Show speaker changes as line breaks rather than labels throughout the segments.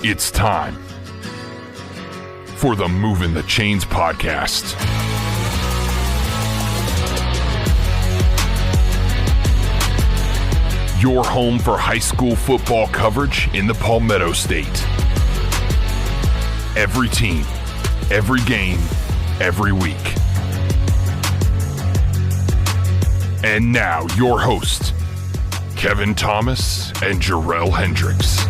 It's time for the Movin the Chains podcast. Your home for high school football coverage in the Palmetto State. Every team, every game, every week. And now your hosts, Kevin Thomas and Jerel Hendricks.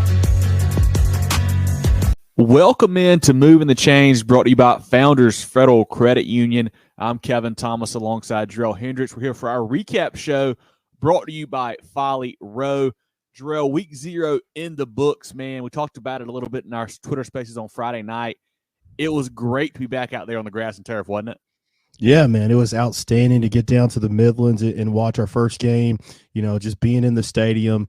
Welcome in to Movin the Chains, brought to you by Founders Federal Credit Union. I'm Kevin Thomas alongside Jerel Hendricks. We're here for our recap show, brought to you by Folly Row. Jerel, week 0 in the books, man. We talked about it a little bit in our Twitter spaces on Friday night. It was great to be back out there on the grass and turf, wasn't it?
Yeah, man, it was outstanding to get down to the Midlands and watch our first game, just being in the stadium,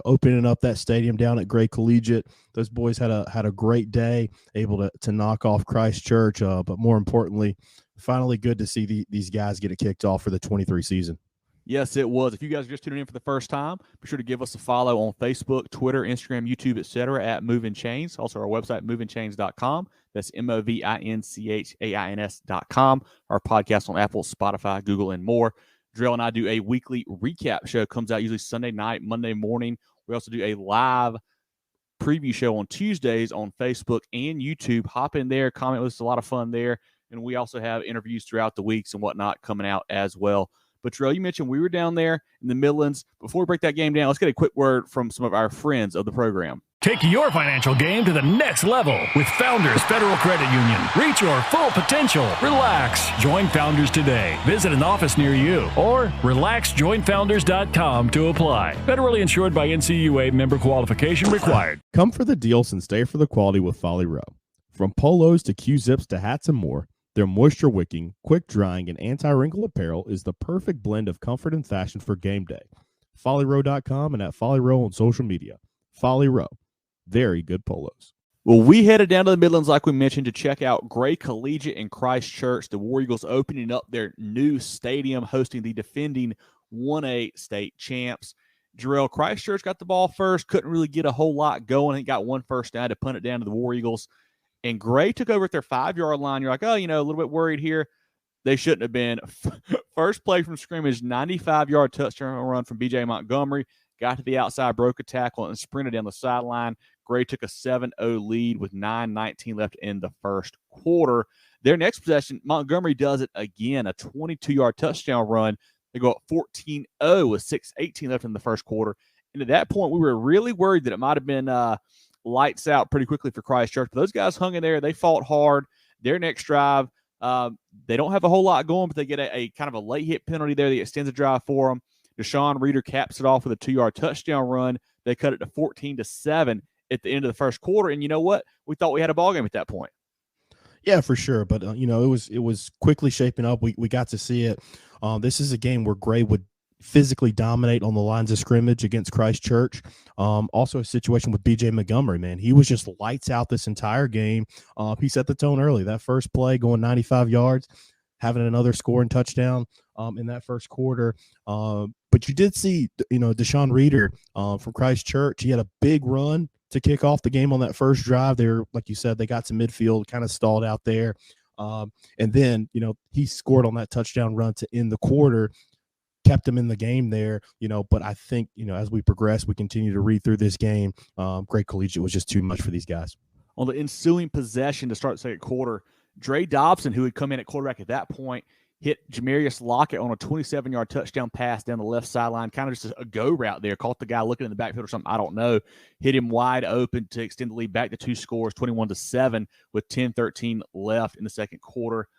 opening up that stadium down at Gray Collegiate. Those boys had a great day, able to knock off Christ Church, but more importantly, finally good to see these guys get it kicked off for the 23 season.
Yes, it was. If you guys are just tuning in for the first time, be sure to give us a follow on Facebook, Twitter, Instagram, YouTube, etc. at Movin Chains. Also, our website, movinchains.com. That's MOVINCHAINS.com. Our podcast on Apple, Spotify, Google, and more. Jerel and I do a weekly recap show. Comes out usually Sunday night, Monday morning. We also do a live preview show on Tuesdays on Facebook and YouTube. Hop in there, comment with us. A lot of fun there. And we also have interviews throughout the weeks and whatnot coming out as well. But, Jerel, you mentioned we were down there in the Midlands. Before we break that game down, let's get a quick word from some of our friends of the program.
Take your financial game to the next level with Founders Federal Credit Union. Reach your full potential. Relax. Join Founders today. Visit an office near you or relaxjoinfounders.com to apply. Federally insured by NCUA, member qualification required.
Come for the deals and stay for the quality with Folly Row. From polos to Q-zips to hats and more, their moisture-wicking, quick-drying, and anti-wrinkle apparel is the perfect blend of comfort and fashion for game day. FollyRow.com and at Folly Row on social media. Folly Row. Very good polos.
Well, we headed down to the Midlands, like we mentioned, to check out Gray Collegiate and Christ Church. The War Eagles opening up their new stadium, hosting the defending 1A state champs. Jerel, Christ Church got the ball first, couldn't really get a whole lot going. He got one first down to punt it down to the War Eagles. And Gray took over at their 5-yard line. You're like, a little bit worried here. They shouldn't have been. First play from scrimmage, 95-yard touchdown run from B.J. Montgomery. Got to the outside, broke a tackle, and sprinted down the sideline. Gray took a 7-0 lead with 9:19 left in the first quarter. Their next possession, Montgomery does it again, a 22-yard touchdown run. They go up 14-0 with 6:18 left in the first quarter. And at that point, we were really worried that it might have been lights out pretty quickly for Christ Church. But those guys hung in there. They fought hard. Their next drive, they don't have a whole lot going, but they get a kind of a late hit penalty there that extends the drive for them. Deshaun Reeder caps it off with a 2-yard touchdown run. They cut it to 14-7 at the end of the first quarter. And you know what? We thought we had a ball game at that point.
Yeah, for sure. But, it was quickly shaping up. We got to see it. This is a game where Gray would physically dominate on the lines of scrimmage against Christ Church. Also a situation with B.J. Montgomery, man. He was just lights out this entire game. He set the tone early. That first play going 95 yards, having another scoring touchdown in that first quarter. But you did see, Deshaun Reeder from Christ Church. He had a big run to kick off the game on that first drive. They were, like you said, they got to midfield, kind of stalled out there. And then, he scored on that touchdown run to end the quarter, kept him in the game there, but I think, as we progress, we continue to read through this game. Gray Collegiate was just too much for these guys.
On the ensuing possession to start the second quarter, Dre Dobson, who had come in at quarterback at that point, hit Jamarius Lockett on a 27-yard touchdown pass down the left sideline, kind of just a go route there. Caught the guy looking in the backfield or something, I don't know. Hit him wide open to extend the lead back to 2 scores, 21-7 with 10:13 left in the second quarter.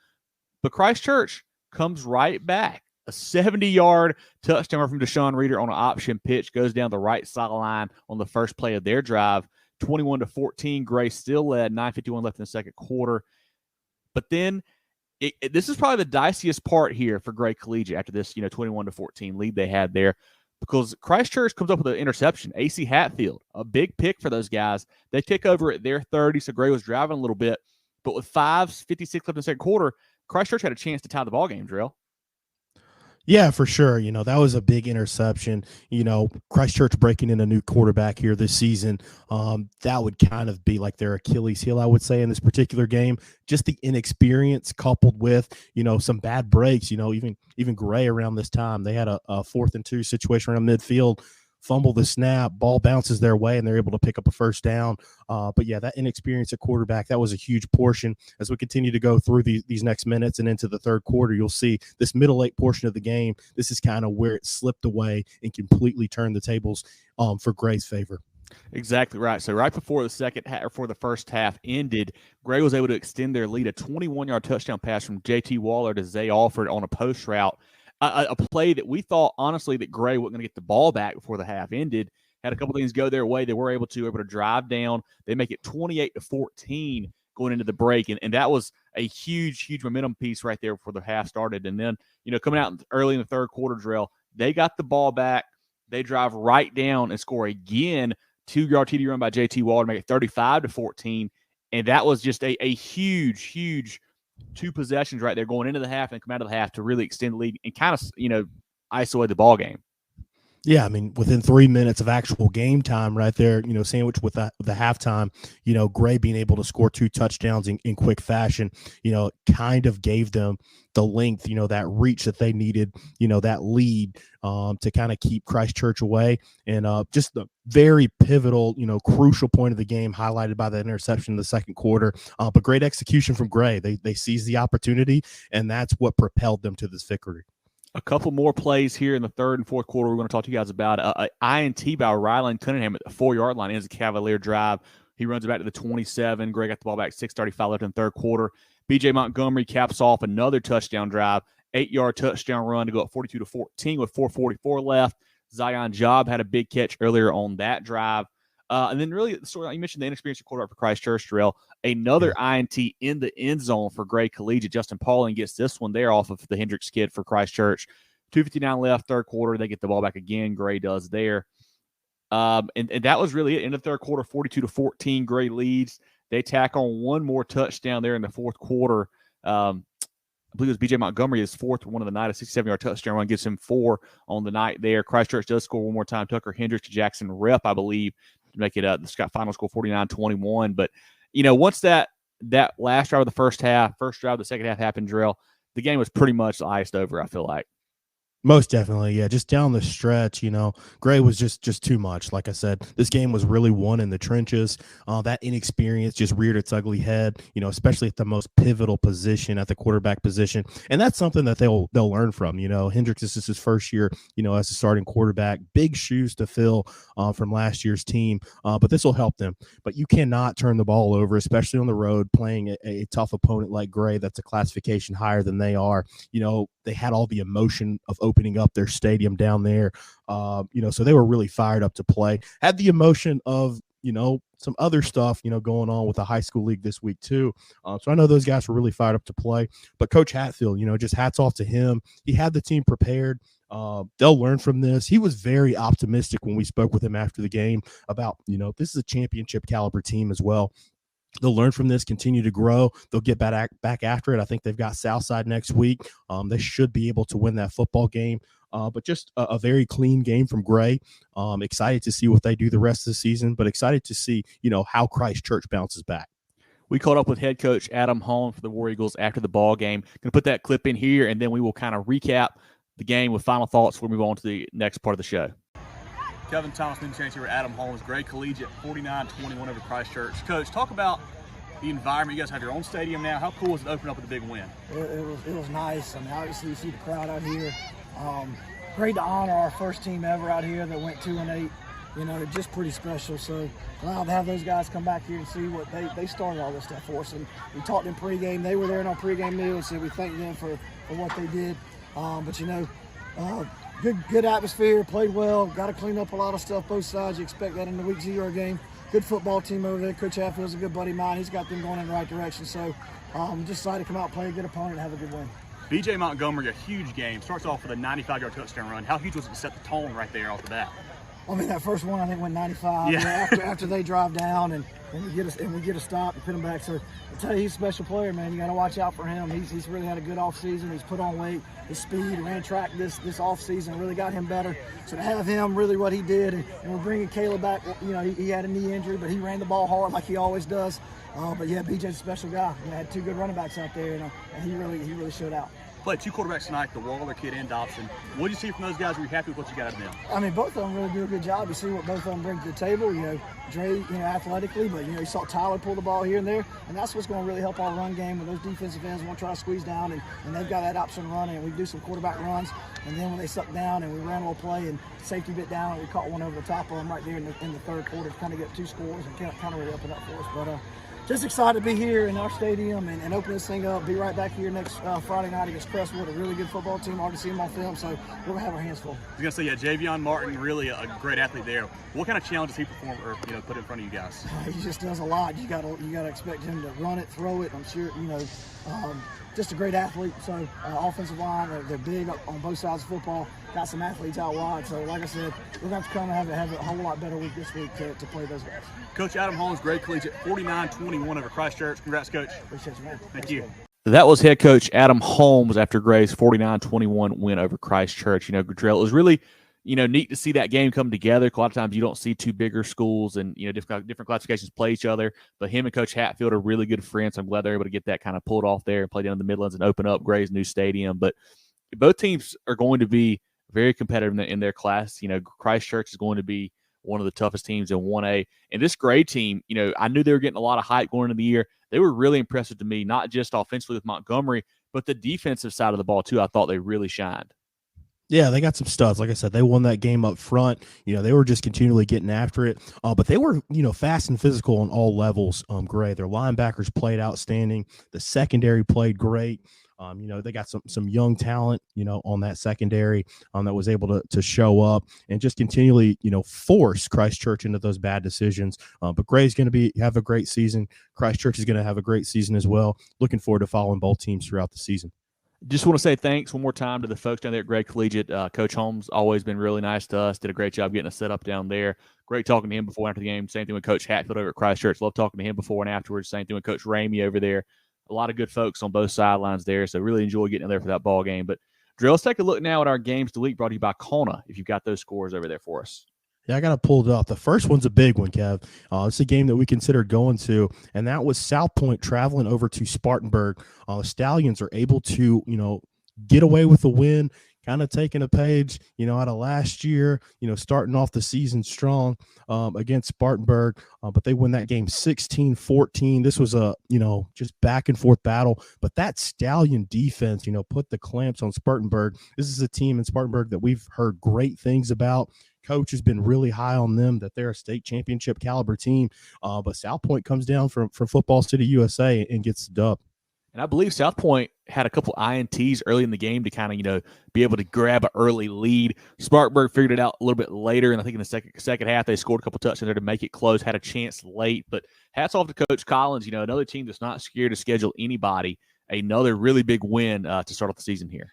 But Christ Church comes right back. A 70-yard touchdown from Deshaun Reeder on an option pitch goes down the right sideline on the first play of their drive. 21-14, Gray still led, 9:51 left in the second quarter. But then this is probably the diciest part here for Gray Collegiate after this, 21-14 lead they had there, because Christ Church comes up with an interception. AC Hatfield, a big pick for those guys. They take over at their 30, so Gray was driving a little bit. But with 5:56 left in the second quarter, Christ Church had a chance to tie the ball game, Jerel.
Yeah, for sure. That was a big interception. Christchurch breaking in a new quarterback here this season. That would kind of be like their Achilles heel, I would say, in this particular game. Just the inexperience coupled with, some bad breaks. Even Gray around this time, they had a 4th and 2 situation around midfield, fumble the snap, ball bounces their way, and they're able to pick up a first down. But yeah, that inexperience at quarterback, that was a huge portion. As we continue to go through these next minutes and into the third quarter, you'll see this middle late portion of the game. This is kind of where it slipped away and completely turned the tables for Gray's favor.
Exactly right. So right before the second half, or before the first half ended, Gray was able to extend their lead. A 21-yard touchdown pass from J.T. Waller to Zay Alford on a post route. A play that we thought, honestly, that Gray wasn't going to get the ball back before the half ended. Had a couple things go their way. They were able to drive down. They make it 28-14 going into the break. And that was a huge momentum piece right there before the half started. And then, coming out early in the third quarter, Jerel, they got the ball back. They drive right down and score again. 2-yard TD run by J.T. Waller to make it 35-14. And that was just a huge 2 possessions right there going into the half and come out of the half to really extend the lead and kind of, isolate the ball game.
Yeah, I mean, within 3 minutes of actual game time right there, sandwiched with the halftime, Gray being able to score 2 touchdowns in quick fashion, kind of gave them the length, that reach that they needed, that lead to kind of keep Christchurch away. And just the very pivotal, crucial point of the game highlighted by the interception in the second quarter. But great execution from Gray. They seized the opportunity, and that's what propelled them to this victory.
A couple more plays here in the third and fourth quarter we're going to talk to you guys about. INT by Rylan Cunningham at the 4-yard line ends a Cavalier drive. He runs it back to the 27. Greg got the ball back, 6:35 left in the third quarter. B.J. Montgomery caps off another touchdown drive, 8-yard touchdown run to go up 42-14 with 4:44 left. Zion Job had a big catch earlier on that drive. And then really, the story you mentioned, the inexperienced quarterback for Christchurch, Jerel. Another INT in the end zone for Gray Collegiate. Justin Pauling gets this one there off of the Hendricks kid for Christchurch. 2:59 left, third quarter. They get the ball back again. Gray does there. And that was really it. In the third quarter, 42-14, Gray leads. They tack on one more touchdown there in the fourth quarter. I believe it was B.J. Montgomery, his fourth one of the night, a 67-yard touchdown run, gives him 4 on the night there. Christchurch does score one more time. Tucker Hendricks to Jackson Rep, I believe, to make it the final score 49-21. But, once that last drive of the first drive of the second half happened, Jerel, the game was pretty much iced over, I feel like.
Most definitely, yeah. Just down the stretch, Gray was just too much. Like I said, this game was really won in the trenches. That inexperience just reared its ugly head, especially at the most pivotal position, at the quarterback position. And that's something that they'll learn from. Hendricks, this is his first year, as a starting quarterback. Big shoes to fill from last year's team, but this will help them. But you cannot turn the ball over, especially on the road, playing a tough opponent like Gray that's a classification higher than they are. They had all the emotion of opening up their stadium down there, so they were really fired up to play. Had the emotion of, some other stuff, going on with the high school league this week too. So I know those guys were really fired up to play. But Coach Hatfield, just hats off to him. He had the team prepared. They'll learn from this. He was very optimistic when we spoke with him after the game about, this is a championship caliber team as well. They'll learn from this, continue to grow. They'll get back after it. I think they've got Southside next week. They should be able to win that football game. But just a very clean game from Gray. Excited to see what they do the rest of the season, but excited to see, how Christchurch bounces back.
We caught up with head coach Adam Holm for the War Eagles after the ball game. Going to put that clip in here, and then we will kind of recap the game with final thoughts before we move on to the next part of the show. Kevin Thomas, Movin the Chains here with Adam Holmes, Gray Collegiate, 49-21 over Christchurch. Coach, talk about the environment. You guys have your own stadium now. How cool was it to open up with a big win?
It was nice. I mean, obviously you see the crowd out here. Great to honor our first team ever out here that went 2-8. Just pretty special. So glad to have those guys come back here and see what they started all this stuff for us. And we talked in pregame. They were there in our pregame meal, so we thank them for what they did. Good atmosphere, played well, got to clean up a lot of stuff both sides. You expect that in the week 0 game. Good football team over there. Coach Hatfield's a good buddy of mine. He's got them going in the right direction. So I'm just excited to come out, play a good opponent, and have a good win.
B.J. Montgomery, a huge game. Starts off with a 95-yard touchdown run. How huge was it to set the tone right there off the bat?
I mean, that first one I think went 95.
Yeah.
After they drive down and we get a stop and put him back. So I tell you, he's a special player, man. You got to watch out for him. He's really had a good off season. He's put on weight. His speed, ran track this off season, really got him better. So to have him really what he did, and we're bringing Caleb back. You know, he had a knee injury, but he ran the ball hard like he always does. But yeah, BJ's a special guy. You know, had two good running backs out there, and he really showed out.
Played two quarterbacks tonight, the Waller kid and Dobson. What did you see from those guys? Were you happy with what you got out of them?
I mean, both of them really do a good job. You see what both of them bring to the table. You know, Dre, athletically, but, you saw Tyler pull the ball here and there, and that's what's going to really help our run game when those defensive ends want to try to squeeze down, and they've got that option running, and we do some quarterback runs, and then when they suck down and we ran a little play and safety bit down, and we caught one over the top of them right there in the third quarter to kind of get two scores and kind of really open up for us. But just excited to be here in our stadium and open this thing up. Be right back here next Friday night against Crestwood, a really good football team. Hard to see them on film, so we're going to have our hands full.
I was going to say, Javion Martin, really a great athlete there. What kind of challenges he perform or put in front of you guys?
He just does a lot. You got to expect him to run it, throw it. I'm sure, just a great athlete. So offensive line, they're big on both sides of football. Got some athletes out wide. So like I said, we're going to have to come and have a whole lot better week this week to play those guys.
Coach Adam Holmes, great Collegiate, 49-21 over Christchurch. Congrats, Coach.
Appreciate you, man.
Thank you. That was head coach Adam Holmes after Gray's 49-21 win over Christchurch. Jerel, it was really, neat to see that game come together. A lot of times you don't see two bigger schools and, different classifications play each other. But him and Coach Hatfield are really good friends. I'm glad they're able to get that kind of pulled off there and play down in the Midlands and open up Gray's new stadium. But both teams are going to be very competitive in their class. Christchurch is going to be one of the toughest teams in 1A. And this Gray team, I knew they were getting a lot of hype going into the year. They were really impressive to me, not just offensively with Montgomery, but the defensive side of the ball too. I thought they really shined.
Yeah, they got some studs. Like I said, they won that game up front. They were just continually getting after it. But they were, fast and physical on all levels. Gray, their linebackers played outstanding. The secondary played great. They got some young talent, on that secondary that was able to show up and just continually, force Christchurch into those bad decisions. But Gray's going to have a great season. Christchurch is going to have a great season as well. Looking forward to following both teams throughout the season.
Just want to say thanks one more time to the folks down there at Gray Collegiate. Coach Holmes always been really nice to us. Did a great job getting us set up down there. Great talking to him before and after the game. Same thing with Coach Hatfield over at Christchurch. Love talking to him before and afterwards. Same thing with Coach Ramey over there. A lot of good folks on both sidelines there, so really enjoy getting in there for that ball game. But, Jerel, let's take a look now at our games of the week brought to you by Kona, if you've got those scores over there for us.
Yeah, I got to pull it up. The first one's a big one, Kev. It's a game that we considered going to, and that was South Point traveling over to Spartanburg. The Stallions are able to, get away with a win, kind of taking a page, out of last year, starting off the season strong against Spartanburg. But they win that game 16-14. This was a, just back and forth battle. But that Stallion defense, put the clamps on Spartanburg. This is a team in Spartanburg that we've heard great things about. Coach has been really high on them, that they're a state championship caliber team. But South Point comes down from Football City, USA, and gets the dub.
And I believe South Point had a couple INTs early in the game to kind of, be able to grab an early lead. Spartanburg figured it out a little bit later, and I think in the second half they scored a couple touchdowns there to make it close, had a chance late. But hats off to Coach Collins, another team that's not scared to schedule anybody. Another really big win to start off the season here.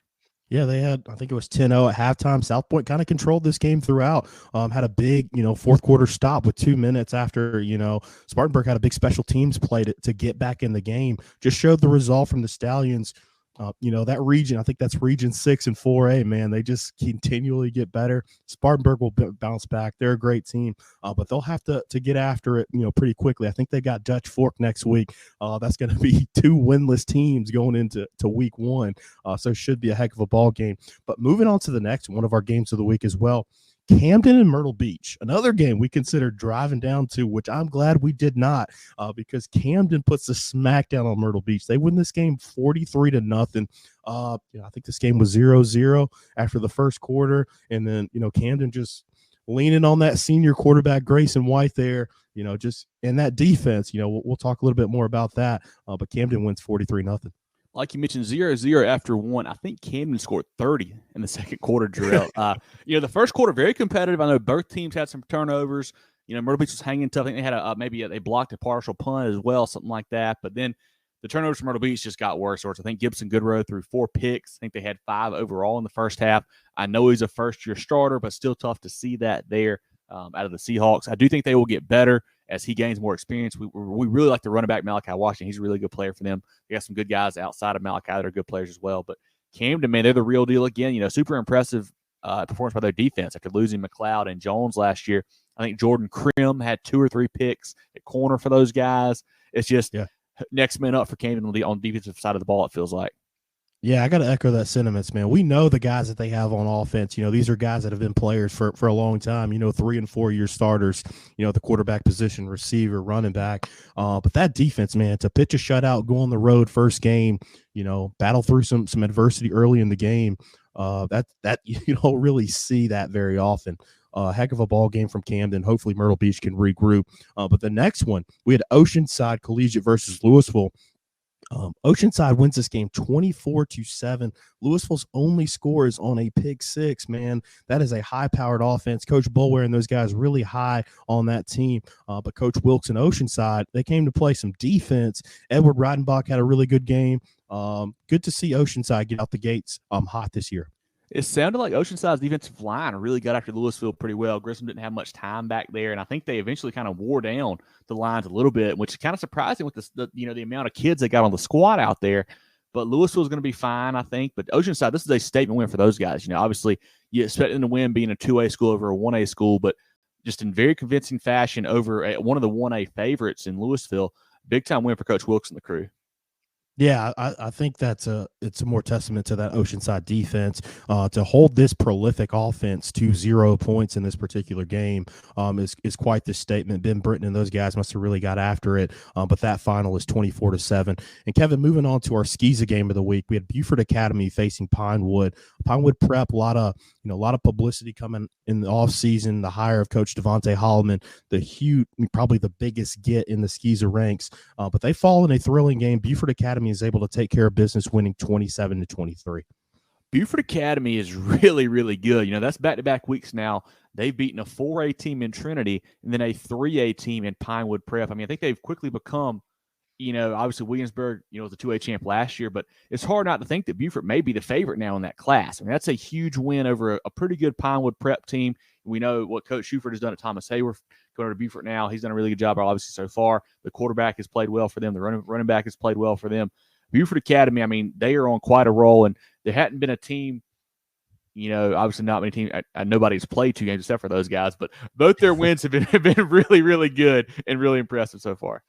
Yeah, they had, I think it was 10-0 at halftime. South Point kind of controlled this game throughout. Had a big, fourth quarter stop with 2 minutes after, Spartanburg had a big special teams play to get back in the game. Just showed the resolve from the Stallions. That region, I think that's region 6 and 4A, man. They just continually get better. Spartanburg will bounce back. They're a great team, but they'll have to get after it, pretty quickly. I think they got Dutch Fork next week. That's going to be 2 winless teams going into week 1. So it should be a heck of a ball game. But moving on to the next one of our games of the week as well. Camden and Myrtle Beach, another game we considered driving down to, which I'm glad we did not, because Camden puts the smackdown on Myrtle Beach. They win this game 43-0. I think this game was 0-0 after the first quarter, and then Camden just leaning on that senior quarterback Grayson White there. Just in that defense. We'll talk a little bit more about that. But Camden wins 43-0.
Like you mentioned, 0-0 after 1. I think Camden scored 30 in the second quarter, Jerel. The first quarter, very competitive. I know both teams had some turnovers. Myrtle Beach was hanging tough. I think they had they blocked a partial punt as well, something like that. But then the turnovers from Myrtle Beach just got worse. I think Gibson Goodrow threw 4 picks. I think they had 5 overall in the first half. I know he's a first-year starter, but still tough to see that there. out of the Seahawks. I do think they will get better as he gains more experience. We really like the running back Malachi Washington. He's a really good player for them. They got some good guys outside of Malachi that are good players as well. But Camden, man, they're the real deal again. Super impressive performance by their defense after losing McLeod and Jones last year. I think Jordan Krim had 2 or 3 picks at corner for those guys. It's just next man up for Camden on the defensive side of the ball, it feels like.
Yeah, I got to echo that sentiments, man. We know the guys that they have on offense. These are guys that have been players for a long time, 3 and 4 year starters, the quarterback position, receiver, running back. But that defense, man, to pitch a shutout, go on the road first game, battle through some adversity early in the game, that you don't really see that very often. Heck of a ball game from Camden. Hopefully Myrtle Beach can regroup. But the next one, we had Oceanside Collegiate versus Louisville. Oceanside wins this game 24-7. Louisville's only score is on a pick 6, man. That is a high-powered offense. Coach Bulware and those guys really high on that team. But Coach Wilkes and Oceanside, they came to play some defense. Edward Reidenbach had a really good game. Good to see Oceanside get out the gates hot this year.
It sounded like Oceanside's defensive line really got after Louisville pretty well. Grissom didn't have much time back there, and I think they eventually kind of wore down the lines a little bit, which is kind of surprising with the amount of kids they got on the squad out there. But Louisville's going to be fine, I think. But Oceanside, this is a statement win for those guys. Obviously you expect them to win being a 2A school over a 1A school, but just in very convincing fashion over one of the 1A favorites in Louisville. Big time win for Coach Wilkes and the crew.
Yeah, I think it's a more testament to that Oceanside defense to hold this prolific offense to 0 points in this particular game is quite the statement. Ben Britton and those guys must have really got after it, but that final is 24-7. And Kevin, moving on to our SCSA game of the week, we had Buford Academy facing Pinewood. Pinewood Prep, a lot of publicity coming in the offseason. The hire of Coach Devontae Holloman, probably the biggest get in the SCSA ranks, but they fall in a thrilling game. Buford Academy is able to take care of business, winning 27-23.
Buford Academy is really, really good. That's back-to-back weeks now. They've beaten a 4A team in Trinity and then a 3A team in Pinewood Prep. I think they've quickly become, obviously Williamsburg, was a 2A champ last year, but it's hard not to think that Buford may be the favorite now in that class. That's a huge win over a pretty good Pinewood Prep team. We know what Coach Shuford has done at Thomas Hayworth. Going to Buford now, he's done a really good job, obviously, so far. The quarterback has played well for them. The running back has played well for them. Buford Academy, they are on quite a roll, and there hadn't been a team, obviously not many teams. Nobody's played 2 games except for those guys, but both their wins have been really, really good and really impressive so far.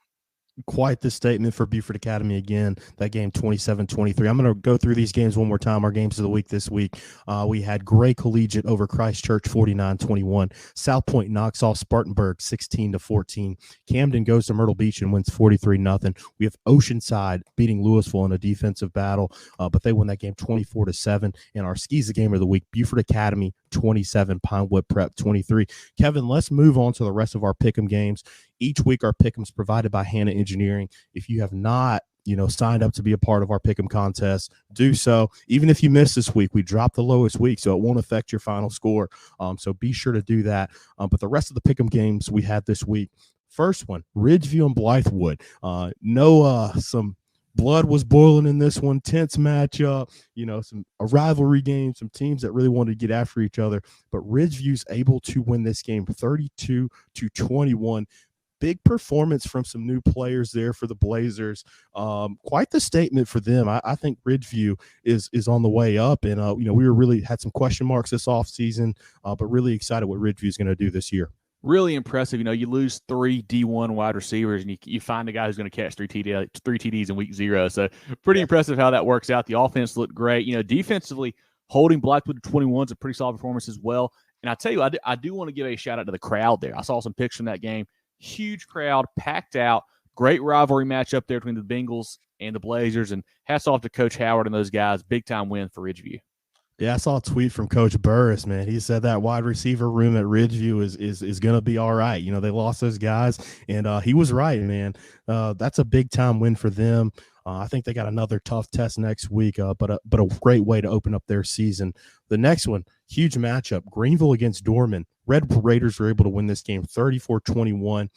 Quite the statement for Buford Academy again. That game 27-23. I'm going to go through these games one more time. Our games of the week this week. We had Gray Collegiate over Christ Church 49-21. South Point knocks off Spartanburg 16-14. Camden goes to Myrtle Beach and wins 43-0. We have Oceanside beating Louisville in a defensive battle, but they win that game 24-7. And our SCSA game of the week, Buford Academy 27, Pinewood Prep 23. Kevin, let's move on to the rest of our pick'em games. Each week, our pick'em's provided by Hannah Engineering. If you have not, signed up to be a part of our pick'em contest, do so. Even if you miss this week, we dropped the lowest week, so it won't affect your final score. So be sure to do that. But the rest of the pick'em games we had this week, first one, Ridgeview and Blythewood. Some blood was boiling in this one. Tense matchup, a rivalry game, some teams that really wanted to get after each other. But Ridgeview's able to win this game 32-21. Big performance from some new players there for the Blazers. Quite the statement for them. I think Ridgeview is on the way up, and we really had some question marks this offseason, but really excited what Ridgeview is going to do this year.
Really impressive. You lose 3 D1 wide receivers, and you find a guy who's going to catch 3 TDs in week 0. So pretty impressive how that works out. The offense looked great. Defensively, holding Blackwood to 21 is a pretty solid performance as well. And I tell you, I do want to give a shout out to the crowd there. I saw some pictures from that game. Huge crowd, packed out. Great rivalry matchup there between the Bengals and the Blazers. And hats off to Coach Howard and those guys. Big time win for Ridgeview.
Yeah, I saw a tweet from Coach Burris, man. He said that wide receiver room at Ridgeview is going to be all right. They lost those guys, and he was right, man. That's a big-time win for them. I think they got another tough test next week, but a great way to open up their season. The next one, huge matchup. Greenville against Dorman. Red Raiders were able to win this game 34-21.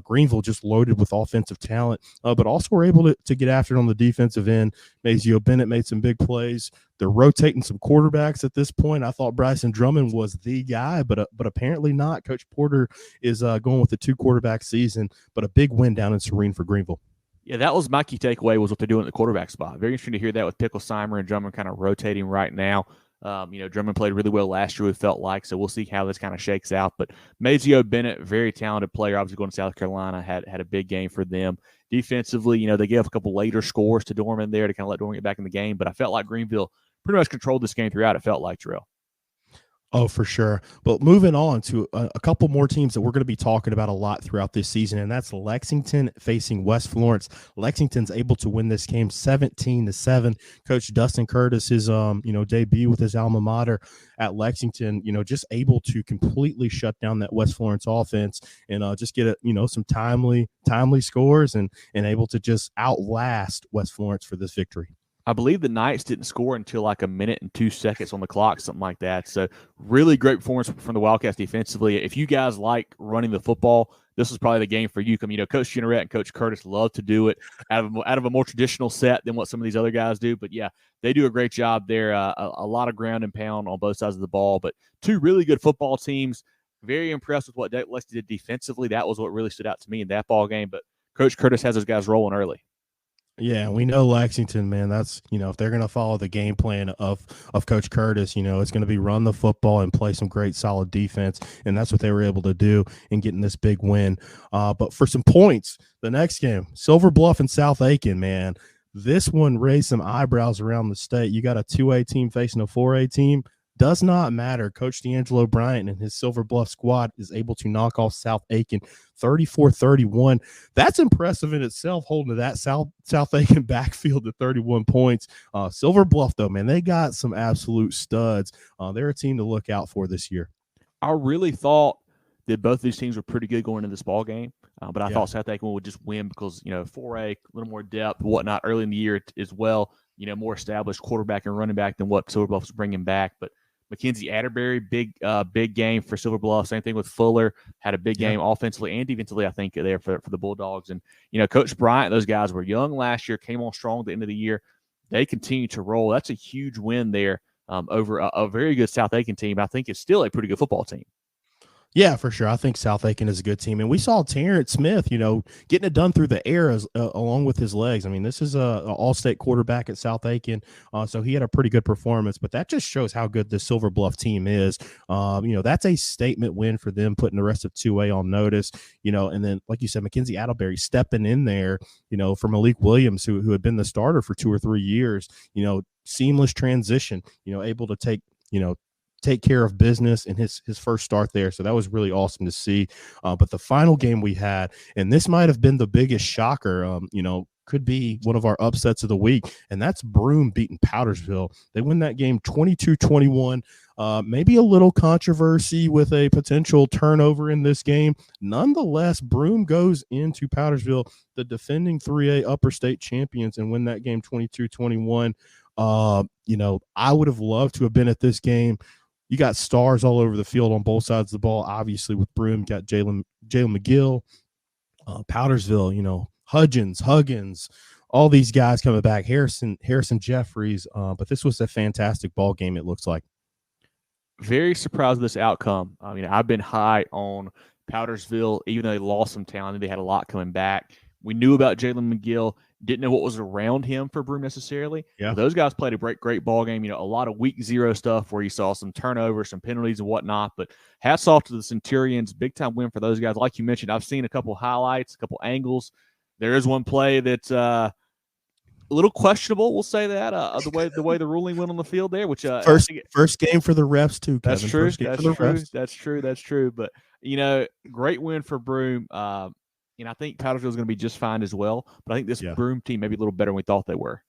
Greenville just loaded with offensive talent, but also were able to get after it on the defensive end. Mazio Bennett made some big plays. They're rotating some quarterbacks at this point. I thought Bryson Drummond was the guy, but apparently not. Coach Porter is going with a 2-quarterback season, but a big win down in Serene for Greenville.
Yeah, that was my key takeaway was what they're doing at the quarterback spot. Very interesting to hear that with Picklesheimer and Drummond kind of rotating right now. Drummond played really well last year, it felt like, so we'll see how this kind of shakes out. But Mazio Bennett, very talented player, obviously going to South Carolina, had a big game for them. Defensively, they gave up a couple later scores to Dorman there to kind of let Dorman get back in the game, but I felt like Greenville pretty much controlled this game throughout, it felt like, Jerel.
Oh, for sure. But moving on to a couple more teams that we're going to be talking about a lot throughout this season, and that's Lexington facing West Florence. Lexington's able to win this game 17-7. Coach Dustin Curtis, his debut with his alma mater at Lexington, just able to completely shut down that West Florence offense and just get some timely scores and able to just outlast West Florence for this victory.
I believe the Knights didn't score until like a minute and 2 seconds on the clock, something like that. So really great performance from the Wildcats defensively. If you guys like running the football, this is probably the game for you. Coach Generette and Coach Curtis love to do it out of a more traditional set than what some of these other guys do. But, yeah, they do a great job there. A lot of ground and pound on both sides of the ball. But two really good football teams. Very impressed with what Lexington did defensively. That was what really stood out to me in that ball game. But Coach Curtis has those guys rolling early.
Yeah, we know Lexington, man. That's, if they're going to follow the game plan of Coach Curtis, it's going to be run the football and play some great solid defense. And that's what they were able to do in getting this big win. But for some points, the next game, Silver Bluff and South Aiken, man, this one raised some eyebrows around the state. You got a 2A team facing a 4A team. Does not matter. Coach D'Angelo Bryant and his Silver Bluff squad is able to knock off South Aiken 34-31. That's impressive in itself, holding to that South Aiken backfield to 31 points. Silver Bluff, though, man, they got some absolute studs. They're a team to look out for this year.
I really thought that both these teams were pretty good going into this ball game, but I thought South Aiken would just win because, 4A, a little more depth, whatnot, early in the year as well. More established quarterback and running back than what Silver Bluff was bringing back. But Mackenzie Atterbury, big game for Silver Bluff. Same thing with Fuller, had a big game offensively and defensively, I think, there for the Bulldogs. And, Coach Bryant, those guys were young last year, came on strong at the end of the year. They continue to roll. That's a huge win there over a very good South Aiken team. I think it's still a pretty good football team.
Yeah, for sure. I think South Aiken is a good team. And we saw Terrence Smith, getting it done through the air along with his legs. I mean, this is an all-state quarterback at South Aiken, so he had a pretty good performance. But that just shows how good the Silver Bluff team is. That's a statement win for them, putting the rest of 2A on notice. And then, like you said, Mackenzie Atterbury stepping in there, for Malik Williams, who had been the starter for 2 or 3 years, seamless transition, able to take care of business in his first start there. So that was really awesome to see. But the final game we had, and this might have been the biggest shocker, could be one of our upsets of the week, and that's Broome beating Powdersville. They win that game 22-21. Maybe a little controversy with a potential turnover in this game. Nonetheless, Broome goes into Powdersville, the defending 3A upper state champions, and win that game 22-21. I would have loved to have been at this game. You got stars all over the field on both sides of the ball. Obviously, with Broome, you got Jalen McGill, Powdersville, Huggins, all these guys coming back, Harrison Jeffries. But this was a fantastic ball game, it looks like.
Very surprised with this outcome. I mean, I've been high on Powdersville, even though they lost some talent. They had a lot coming back. We knew about Jalen McGill. Didn't know what was around him for Broome necessarily.
Yeah.
But those guys played a great ball game. A lot of week 0 stuff where you saw some turnovers, some penalties and whatnot. But hats off to the Centurions. Big time win for those guys. Like you mentioned, I've seen a couple highlights, a couple angles. There is one play that's a little questionable. We'll say that the way the ruling went on the field there. Which
first game for the refs too. Kevin.
That's true.
That's true.
That's true. But great win for Broome. I think Powdersville is going to be just fine as well. But I think this Broome team may be a little better than we thought they were.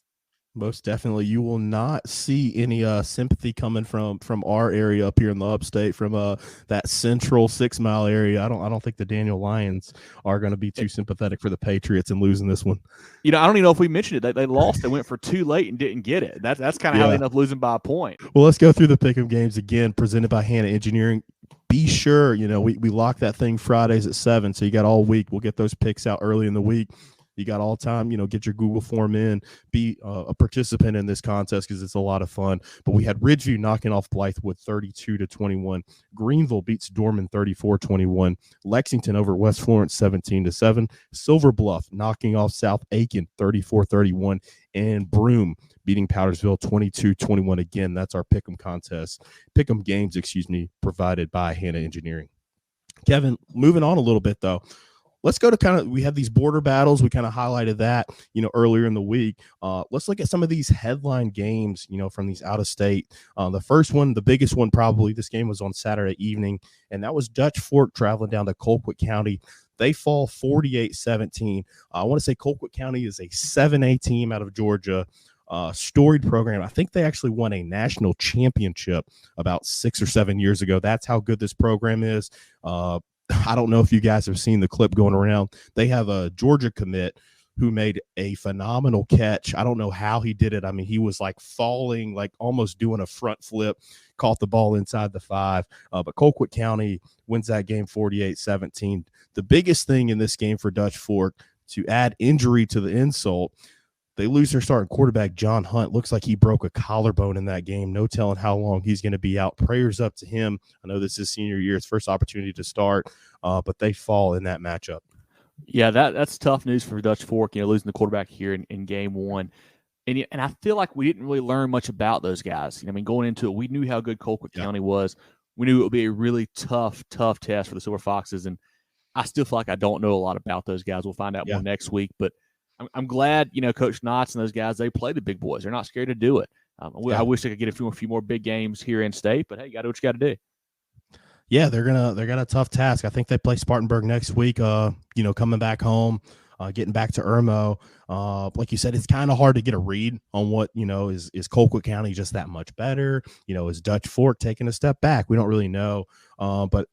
Most definitely. You will not see any sympathy coming from our area up here in the upstate, from that central 6 Mile area. I don't think the Daniel Lions are going to be too sympathetic for the Patriots and losing this one.
I don't even know if we mentioned it. They lost. They went for too late and didn't get it. That's kind of how they ended up losing by a point.
Well, let's go through the pick'em games again, presented by Hannah Engineering. Be sure, we lock that thing Fridays at 7, so you got all week. We'll get those picks out early in the week. You got all time, get your Google form in, be a participant in this contest because it's a lot of fun. But we had Ridgeview knocking off Blythewood 32-21. Greenville beats Dorman 34-21. Lexington over West Florence 17-7. Silver Bluff knocking off South Aiken 34-31. And Broome beating Powdersville 22-21. Again, that's our pick'em games, provided by Hannah Engineering. Kevin, moving on a little bit though. Let's go to we have these border battles. We kind of highlighted that, earlier in the week. Let's look at some of these headline games, from these out of state. The first one, the biggest one, probably this game was on Saturday evening, and that was Dutch Fork traveling down to Colquitt County. They fall 48-17. I want to say Colquitt County is a 7A team out of Georgia. Storied program. I think they actually won a national championship about 6 or 7 years ago. That's how good this program is. I don't know if you guys have seen the clip going around. They have a Georgia commit who made a phenomenal catch. I don't know how he did it. I mean, he was like falling, like almost doing a front flip, caught the ball inside the 5. But Colquitt County wins that game 48-17. The biggest thing in this game for Dutch Fork, to add injury to the insult, they lose their starting quarterback, John Hunt. Looks like he broke a collarbone in that game. No telling how long he's going to be out. Prayers up to him. I know this is senior year, his first opportunity to start, but they fall in that matchup.
Yeah, that's tough news for Dutch Fork, losing the quarterback here in game one. And I feel like we didn't really learn much about those guys. Going into it, we knew how good Colquitt County was. We knew it would be a really tough test for the Silver Foxes. And I still feel like I don't know a lot about those guys. We'll find out more next week. But I'm glad, Coach Knotts and those guys, they play the big boys. They're not scared to do it. I wish they could get a few more big games here in state, but hey, you got to do what you got to do.
Yeah, they got a tough task. I think they play Spartanburg next week. Coming back home, getting back to Irmo. Like you said, it's kind of hard to get a read on what, is Colquitt County just that much better? Is Dutch Fork taking a step back? We don't really know. But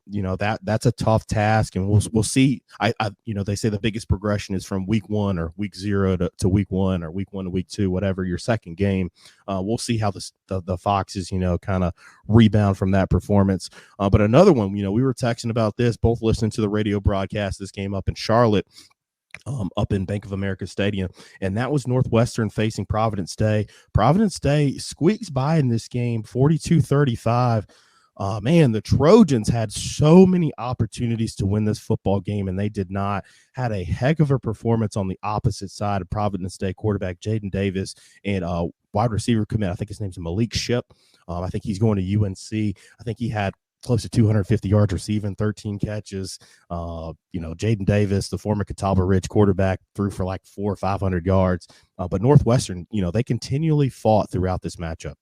that's a tough task, and we'll see. They say the biggest progression is from week 1 or week 0 to week 1 or week 1 to week 2, whatever your second game. We'll see how the Foxes, kind of rebound from that performance. But another one, we were texting about this, both listening to the radio broadcast, this game up in Charlotte. Up in Bank of America Stadium, and that was Northwestern facing Providence Day. Providence Day squeaks by in this game 42-35. Man, the Trojans had so many opportunities to win this football game, and they did not. Had a heck of a performance on the opposite side of Providence Day quarterback Jaden Davis and wide receiver commit. I think his name's Malik Ship. I think he's going to UNC. I think he had close to 250 yards receiving, 13 catches. Jaden Davis, the former Catawba Ridge quarterback, threw for like 400 or 500 yards. But Northwestern, they continually fought throughout this matchup.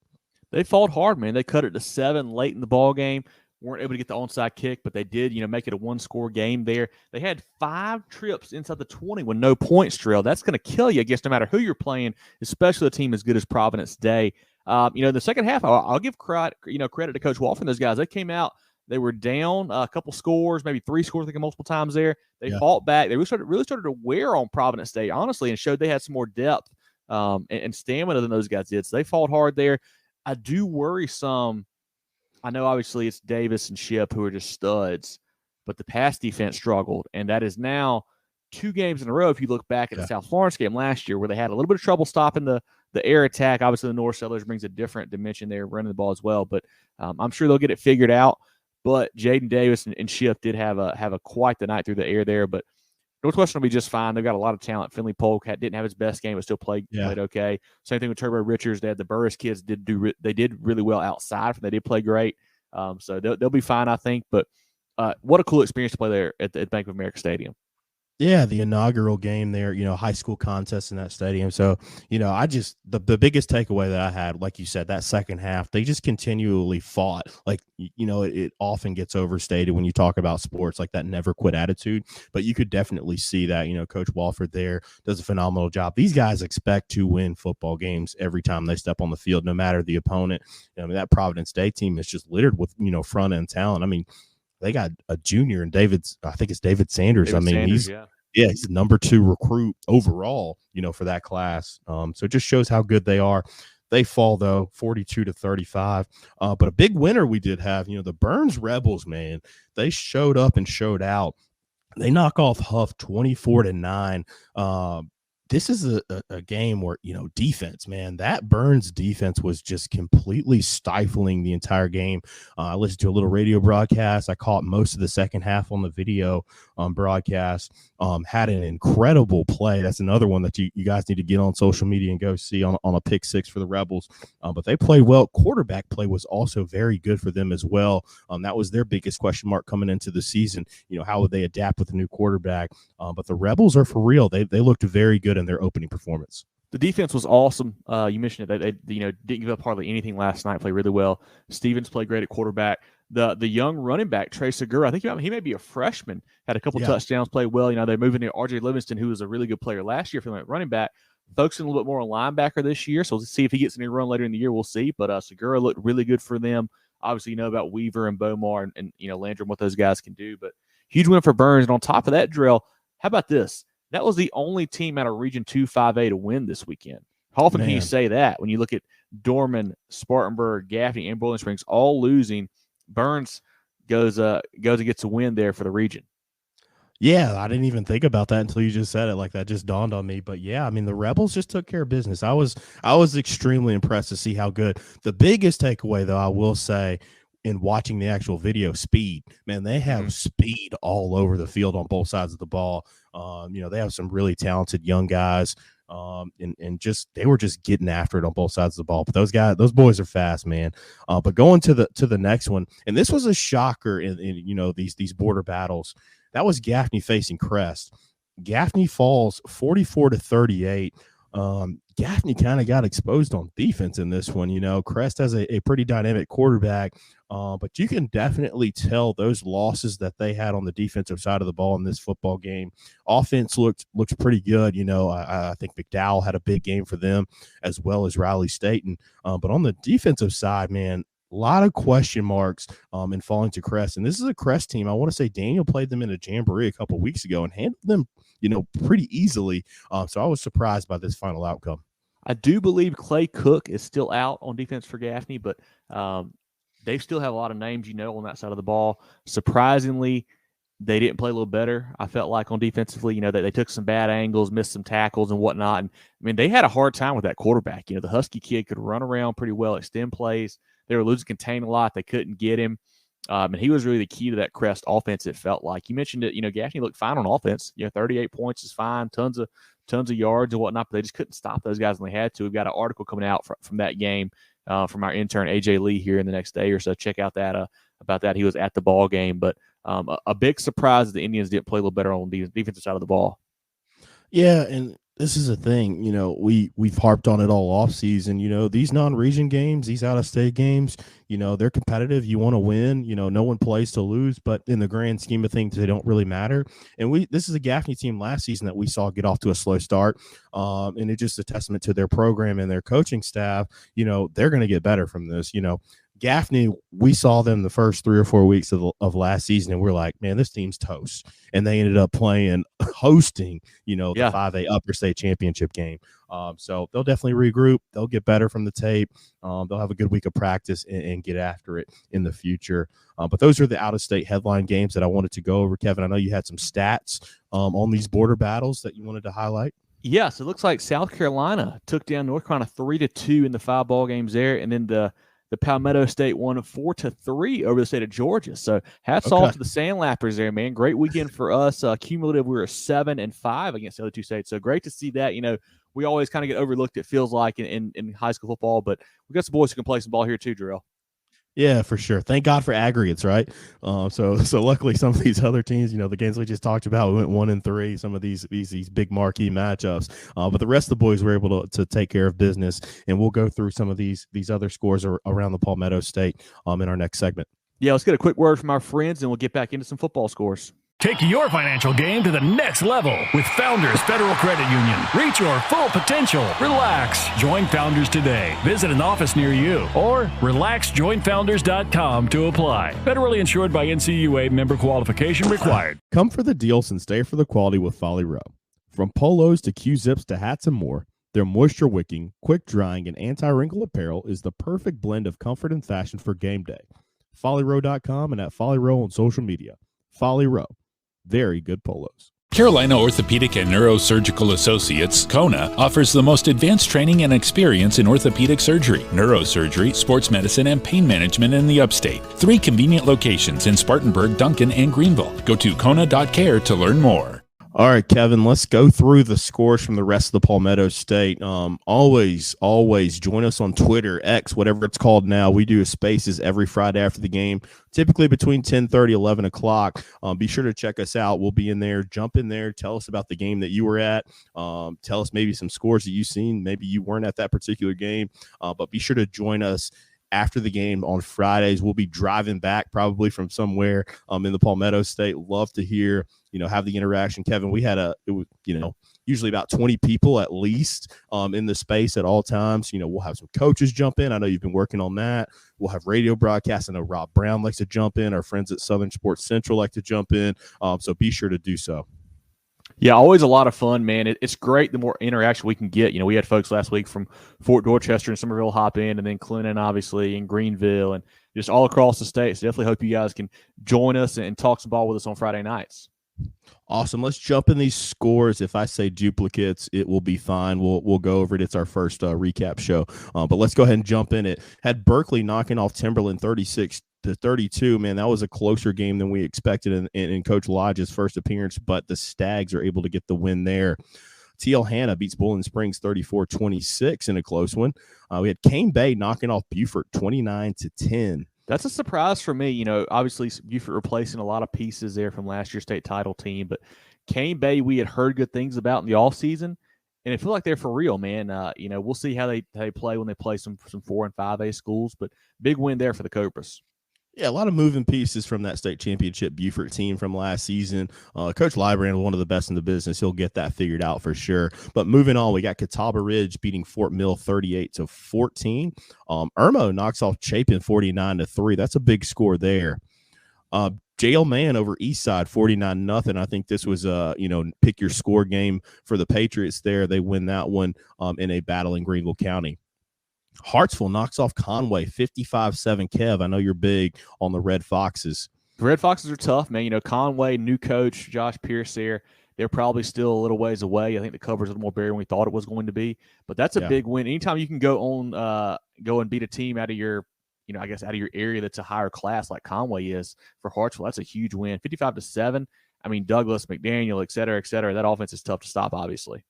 They fought hard, man. They cut it to 7 late in the ball game. Weren't able to get the onside kick, but they did, make it a 1-score game there. They had 5 trips inside the 20 with no points, Jerel. That's going to kill you, I guess, no matter who you're playing, especially a team as good as Providence Day. The second half, I'll give credit to Coach Wolf and those guys. They came out, they were down a couple scores, maybe 3 scores, I think, multiple times there. They fought back. They really started to wear on Providence Day, honestly, and showed they had some more depth and stamina than those guys did. So they fought hard there. I do worry some. I know, obviously, it's Davis and Ship who are just studs, but the pass defense struggled, and that is now 2 games in a row. If you look back at the South Florence game last year, where they had a little bit of trouble stopping the air attack. Obviously, the North Sellers brings a different dimension there, running the ball as well. But I'm sure they'll get it figured out. But Jaden Davis and Ship did have a quite the night through the air there. But Northwestern will be just fine. They've got a lot of talent. Finley Polk didn't have his best game, but still played okay. Same thing with Turbo Richards. They had the Burris kids they did really well outside. They did play great. So they'll be fine, I think. But what a cool experience to play there at Bank of America Stadium.
Yeah, the inaugural game there, high school contest in that stadium. So, I just the biggest takeaway that I had, like you said, that second half, they just continually fought. Like, it often gets overstated when you talk about sports, like that never quit attitude. But you could definitely see that, Coach Walford there does a phenomenal job. These guys expect to win football games every time they step on the field, no matter the opponent. I mean, that Providence Day team is just littered with, front end talent. I mean, they got a junior and I think it's David Sanders.
Sanders,
he's the number 2 recruit overall, for that class. So it just shows how good they are. They fall though 42-35. But a big winner we did have, the Burns Rebels, man, they showed up and showed out. They knock off Huff 24-9. This is a game where, defense, man, that Burns defense was just completely stifling the entire game. I listened to a little radio broadcast. I caught most of the second half on the video broadcast. Had an incredible play. That's another one that you guys need to get on social media and go see on a pick six for the Rebels. But they played well. Quarterback play was also very good for them as well. That was their biggest question mark coming into the season. How would they adapt with a new quarterback? But the Rebels are for real. They looked very good in their opening performance.
The defense was awesome. You mentioned it. They didn't give up hardly anything last night. Played really well. Stevens played great at quarterback. The young running back Trey Segura, I think he may be a freshman. Had a couple touchdowns. Played well. They're moving to R.J. Livingston, who was a really good player last year for them at running back. Focusing a little bit more on linebacker this year. So we'll see if he gets any run later in the year. We'll see. But Segura looked really good for them. Obviously, about Weaver and Bomar and Landrum, what those guys can do. But huge win for Burns. And on top of that, Jerel, how about this? That was the only team out of Region 2 5A to win this weekend. How often can you say that when you look at Dorman, Spartanburg, Gaffney, and Boiling Springs all losing? Burns goes and gets a win there for the region.
Yeah, I didn't even think about that until you just said it. Like, that just dawned on me. But yeah, I mean, the Rebels just took care of business. I was extremely impressed to see how good. The biggest takeaway, though, I will say, in watching the actual video, speed. Man, they have speed all over the field on both sides of the ball. They have some really talented young guys. And just they were just getting after it on both sides of the ball. But those boys are fast, man. But going to the next one, and this was a shocker in these border battles. That was Gaffney facing Crest. Gaffney falls 44-38. Gaffney kind of got exposed on defense in this one. Crest has a pretty dynamic quarterback, but you can definitely tell those losses that they had on the defensive side of the ball in this football game. Offense looks pretty good. I think McDowell had a big game for them, as well as Riley Staten. But on the defensive side, man, a lot of question marks in falling to Crest. And this is a Crest team. I want to say Daniel played them in a jamboree a couple weeks ago and handled them, pretty easily. So I was surprised by this final outcome.
I do believe Clay Cook is still out on defense for Gaffney, but they still have a lot of names, on that side of the ball. Surprisingly, they didn't play a little better, I felt like, on defensively. They took some bad angles, missed some tackles and whatnot. And, I mean, they had a hard time with that quarterback. The Husky kid could run around pretty well, extend plays. They were losing contain a lot. They couldn't get him. And he was really the key to that Crest offense, it felt like. You mentioned it, Gaffney looked fine on offense. 38 points is fine, tons of yards and whatnot, but they just couldn't stop those guys when they had to. We've got an article coming out from that game from our intern, AJ Lee, here in the next day or so. Check out that about that. He was at the ball game. But a big surprise that the Indians didn't play a little better on the defensive side of the ball. Yeah, and this is a thing, we've harped on it all off season. These non-region games, these out-of-state games, they're competitive. You want to win. No one plays to lose, but in the grand scheme of things, they don't really matter. And this is a Gaffney team last season that we saw get off to a slow start, and it's just a testament to their program and their coaching staff. They're going to get better from this. Gaffney, we saw them the first 3 or 4 weeks of last season, and we're like, man, this team's toast. And they ended up hosting, the 5A Upper State Championship game. So they'll definitely regroup. They'll get better from the tape. They'll have a good week of practice and get after it in the future. But those are the out-of-state headline games that I wanted to go over. Kevin, I know you had some stats on these border battles that you wanted to highlight. Yes, it looks like South Carolina took down North Carolina 3-2 in the 5 ball games there, and then the Palmetto State won 4-3 over the state of Georgia. So hats off to the Sandlappers there, man. Great weekend for us. Cumulative, we were 7-5 against the other two states. So great to see that. We always kind of get overlooked, it feels like, in high school football, but we got some boys who can play some ball here too, Jerel.
Yeah, for sure. Thank God for aggregates, right? So luckily some of these other teams, the games we just talked about, we went 1-3. Some of these big marquee matchups, but the rest of the boys were able to take care of business, and we'll go through some of these other scores around the Palmetto State in our next segment.
Yeah, let's get a quick word from our friends, and we'll get back into some football scores.
Take your financial game to the next level with Founders Federal Credit Union. Reach your full potential. Relax. Join Founders today. Visit an office near you or relaxjoinfounders.com to apply. Federally insured by NCUA, member qualification required.
Come for the deals and stay for the quality with Folly Row. From polos to Q-zips to hats and more, their moisture wicking, quick drying, and anti-wrinkle apparel is the perfect blend of comfort and fashion for game day. FollyRow.com and at Folly Row on social media. Folly Row. Very good polos.
Carolina Orthopedic and Neurosurgical Associates, KONA, offers the most advanced training and experience in orthopedic surgery, neurosurgery, sports medicine, and pain management in the upstate. 3 convenient locations in Spartanburg, Duncan, and Greenville. Go to kona.care to learn more.
All right, Kevin, let's go through the scores from the rest of the Palmetto State. Always join us on Twitter, X, whatever it's called now. We do Spaces every Friday after the game, typically between 10:30, 11 o'clock. Be sure to check us out. We'll be in there. Jump in there. Tell us about the game that you were at. Tell us maybe some scores that you've seen. Maybe you weren't at that particular game, but be sure to join us after the game on Fridays. We'll be driving back probably from somewhere in the Palmetto State. Love to hear, have the interaction. Kevin, we had usually about 20 people at least in the space at all times. We'll have some coaches jump in. I know you've been working on that. We'll have radio broadcasts. I know Rob Brown likes to jump in. Our friends at Southern Sports Central like to jump in. So be sure to do so.
Yeah, always a lot of fun, man. It's great the more interaction we can get. We had folks last week from Fort Dorchester and Somerville hop in, and then Clinton, obviously, and Greenville, and just all across the state. So definitely hope you guys can join us and talk some ball with us on Friday nights.
Awesome. Let's jump in these scores. If I say duplicates, it will be fine. We'll go over it. It's our first recap show. But let's go ahead and jump in it. Had Berkeley knocking off Timberland 36-32. Man, that was a closer game than we expected in Coach Lodge's first appearance, but the Stags are able to get the win there. TL Hanna beats Bowling Springs 34-26 in a close one. We had Cane Bay knocking off Beaufort 29-10.
That's a surprise for me. Obviously Beaufort replacing a lot of pieces there from last year's state title team, but Cane Bay we had heard good things about in the offseason, and it feels like they're for real, man. We'll see how they play when they play some 4 and 5A schools, but big win there for the Cobras.
Yeah, a lot of moving pieces from that state championship Beaufort team from last season. Coach Lybrand was one of the best in the business. He'll get that figured out for sure. But moving on, we got Catawba Ridge beating Fort Mill 38-14. Irmo knocks off Chapin 49-3. That's a big score there. JL Man over Eastside 49-0. I think this was pick your score game for the Patriots there. They win that one in a battle in Greenville County. Hartsville knocks off Conway 55-7. Kev, I know you're big on the Red Foxes.
The Red Foxes are tough, man. Conway, new coach, Josh Pierce there. They're probably still a little ways away. I think the cover's a little more bare than we thought it was going to be. But that's a big win. Anytime you can go and beat a team out of your, out of your area that's a higher class like Conway is for Hartsville, that's a huge win. 55-7. I mean, Douglas, McDaniel, et cetera, that offense is tough to stop, obviously.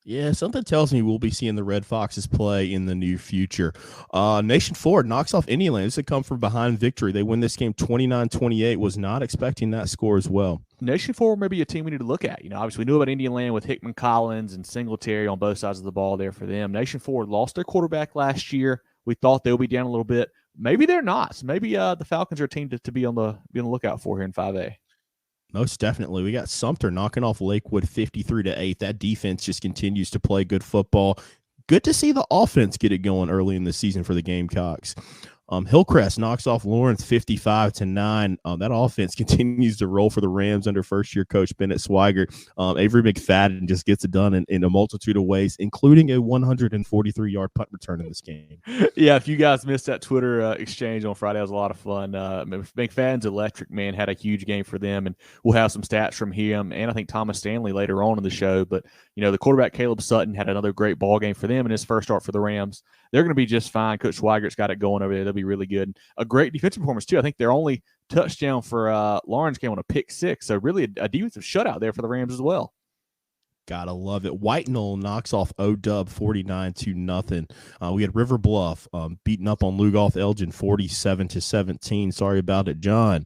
Yeah, something tells me we'll be seeing the Red Foxes play in the near future. Nation Ford knocks off Indian Land. It's a come from behind victory. They win this game 29-28. Was not expecting that score as well.
Nation Ford may be a team we need to look at. Obviously we knew about Indian Land with Hickman Collins and Singletary on both sides of the ball there for them. Nation Ford lost their quarterback last year. We thought they'll be down a little bit. Maybe they're not. So maybe the Falcons are a team to be on the lookout for here in 5A.
Most definitely. We got Sumter knocking off Lakewood 53-8. That defense just continues to play good football. Good to see the offense get it going early in the season for the Gamecocks. Hillcrest knocks off Lawrence 55-9. That offense continues to roll for the Rams under first-year coach Bennett Swigert. Avery McFadden just gets it done in a multitude of ways, including a 143-yard punt return in this game.
Yeah, if you guys missed that Twitter exchange on Friday, it was a lot of fun. McFadden's electric, man, had a huge game for them, and we'll have some stats from him and I think Thomas Stanley later on in the show. But, the quarterback Caleb Sutton had another great ball game for them in his first start for the Rams. They're going to be just fine. Coach Swigert's got it going over there. They'll be really good. A great defensive performance, too. I think their only touchdown for Lawrence came on a pick six. So really a defensive shutout there for the Rams as well.
Gotta love it. White Knoll knocks off O-Dub 49-0. We had River Bluff beating up on Lugoff Elgin 47-17. Sorry about it, John.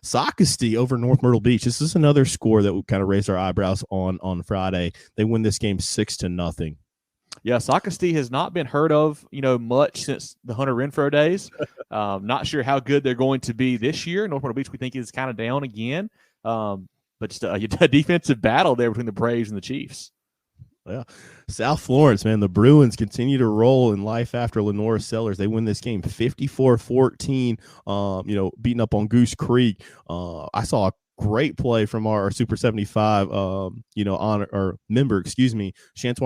Socastee over North Myrtle Beach. This is another score that we kind of raised our eyebrows on Friday. They win this game 6-0.
Yeah, Socastee has not been heard of, much since the Hunter Renfro days. Not sure how good they're going to be this year. North Myrtle Beach, we think, is kind of down again. But just a defensive battle there between the Braves and the Chiefs.
Yeah. South Florence, man, the Bruins continue to roll in life after Lenora Sellers. They win this game 54-14, beating up on Goose Creek. I saw a great play from our Super 75, member, Shantuan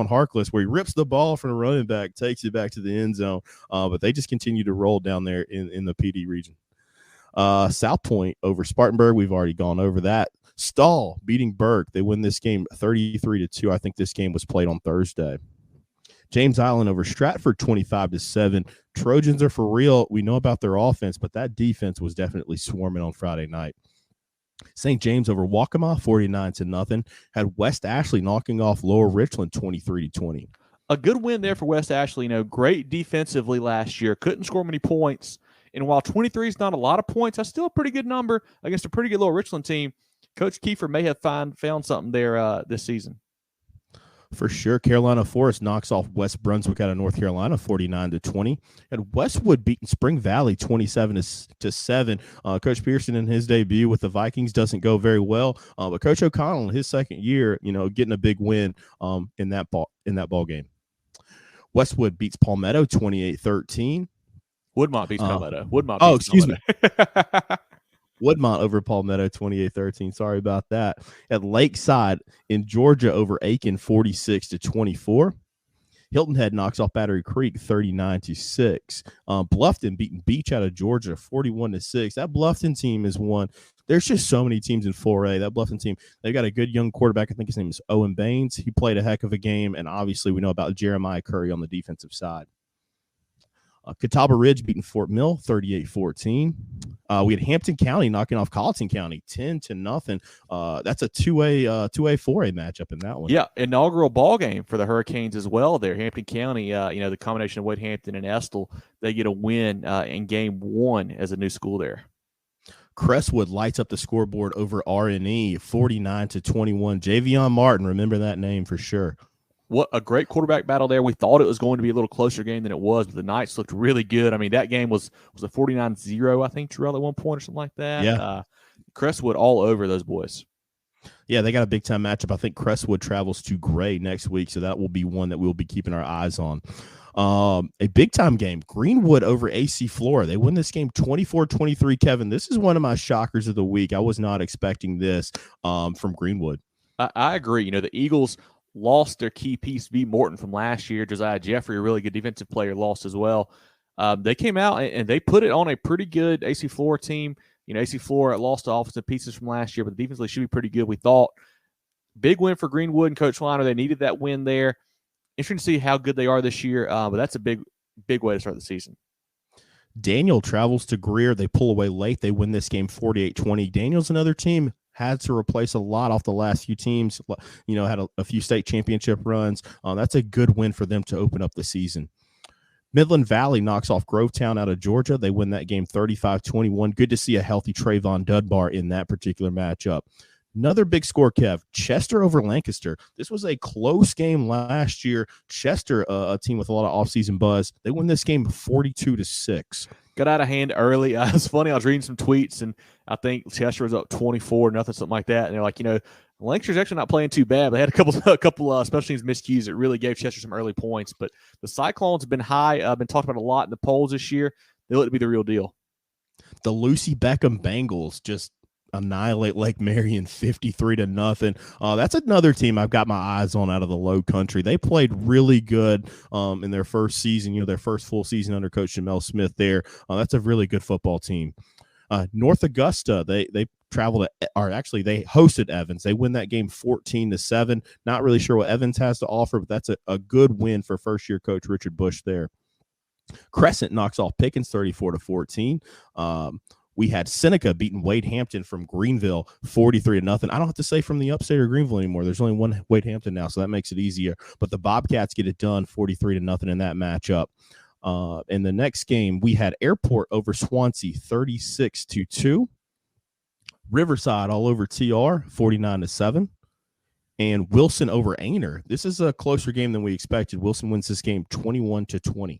Harkless, where he rips the ball from the running back, takes it back to the end zone. But they just continue to roll down there in the PD region. South Point over Spartanburg. We've already gone over that. Stahl beating Burke. They win this game 33-2. I think this game was played on Thursday. James Island over Stratford 25-7. Trojans are for real. We know about their offense, but that defense was definitely swarming on Friday night. St. James over Waccamaw 49-0. Had West Ashley knocking off Lower Richland 23-20.
A good win there for West Ashley. Great defensively last year. Couldn't score many points. And while 23 is not a lot of points, that's still a pretty good number against a pretty good Lower Richland team. Coach Kiefer may have found something there this season.
For sure. Carolina Forest knocks off West Brunswick out of North Carolina 49-20. And Westwood beating Spring Valley 27-7. Coach Pearson in his debut with the Vikings doesn't go very well. But Coach O'Connell in his second year, getting a big win in that ball game. Westwood beats Palmetto 28-13.
Woodmont beats Palmetto.
Excuse me. Woodmont over Palmetto 28-13. Sorry about that. At Lakeside in Georgia over Aiken 46-24. Hilton Head knocks off Battery Creek 39-6. Bluffton beating Beach out of Georgia 41-6. That Bluffton team is one. There's just so many teams in 4A. That Bluffton team, they've got a good young quarterback. I think his name is Owen Baines. He played a heck of a game, and obviously we know about Jeremiah Curry on the defensive side. Catawba Ridge beating Fort Mill 38-14. We had Hampton County knocking off Colleton County 10-0. That's a 2A 4A matchup in that one.
Yeah, inaugural ball game for the Hurricanes as well there. Hampton County, the combination of Wade Hampton and Estill, they get a win in game one as a new school there.
Crestwood lights up the scoreboard over RNE 49-21. Javion Martin, remember that name for sure.
What a great quarterback battle there. We thought it was going to be a little closer game than it was, but the Knights looked really good. I mean, that game was a 49-0, I think, Jerel, at one point or something like that.
Yeah.
Crestwood all over those boys.
Yeah, they got a big-time matchup. I think Crestwood travels to Gray next week, so that will be one that we'll be keeping our eyes on. A big-time game, Greenwood over AC Flora. They win this game 24-23, Kevin. This is one of my shockers of the week. I was not expecting this from Greenwood.
I agree. The Eagles lost their key piece, B. Morton, from last year. Josiah Jeffrey, a really good defensive player, lost as well. They came out and they put it on a pretty good AC Flora team. AC Flora lost the offensive pieces from last year, but the defensively should be pretty good, we thought. Big win for Greenwood and Coach Liner. They needed that win there. Interesting to see how good they are this year, but that's a big way to start the season.
Daniel travels to Greer. They pull away late. They win this game 48-20. Daniel's another team. Had to replace a lot off the last few teams, had a few state championship runs. That's a good win for them to open up the season. Midland Valley knocks off Grovetown out of Georgia. They win that game 35-21. Good to see a healthy Trayvon Dunbar in that particular matchup. Another big score, Kev. Chester over Lancaster. This was a close game last year. Chester, a team with a lot of offseason buzz. They win this game 42-6.
Got out of hand early. It's funny. I was reading some tweets, and I think Chester was up 24-0, something like that. And they're like, Lancaster's actually not playing too bad. They had a couple special teams miscues that really gave Chester some early points. But the Cyclones have been high. Been talked about a lot in the polls this year. They look to be the real deal.
The Lucy Beckham Bengals just annihilate Lake Marion 53-0. That's another team I've got my eyes on out of the Low Country. They played really good in their first season, their first full season under Coach Jamel Smith there. That's a really good football team. North Augusta, they traveled they hosted Evans. They win that game 14-7. Not really sure what Evans has to offer, but that's a good win for first-year coach Richard Bush there. Crescent knocks off Pickens 34-14. We had Seneca beating Wade Hampton from Greenville 43-0. I don't have to say from the upstate or Greenville anymore. There's only one Wade Hampton now, so that makes it easier. But the Bobcats get it done 43-0 in that matchup. In the next game, we had Airport over Swansea 36-2. Riverside all over TR 49-7. And Wilson over Ainer. This is a closer game than we expected. Wilson wins this game 21-20.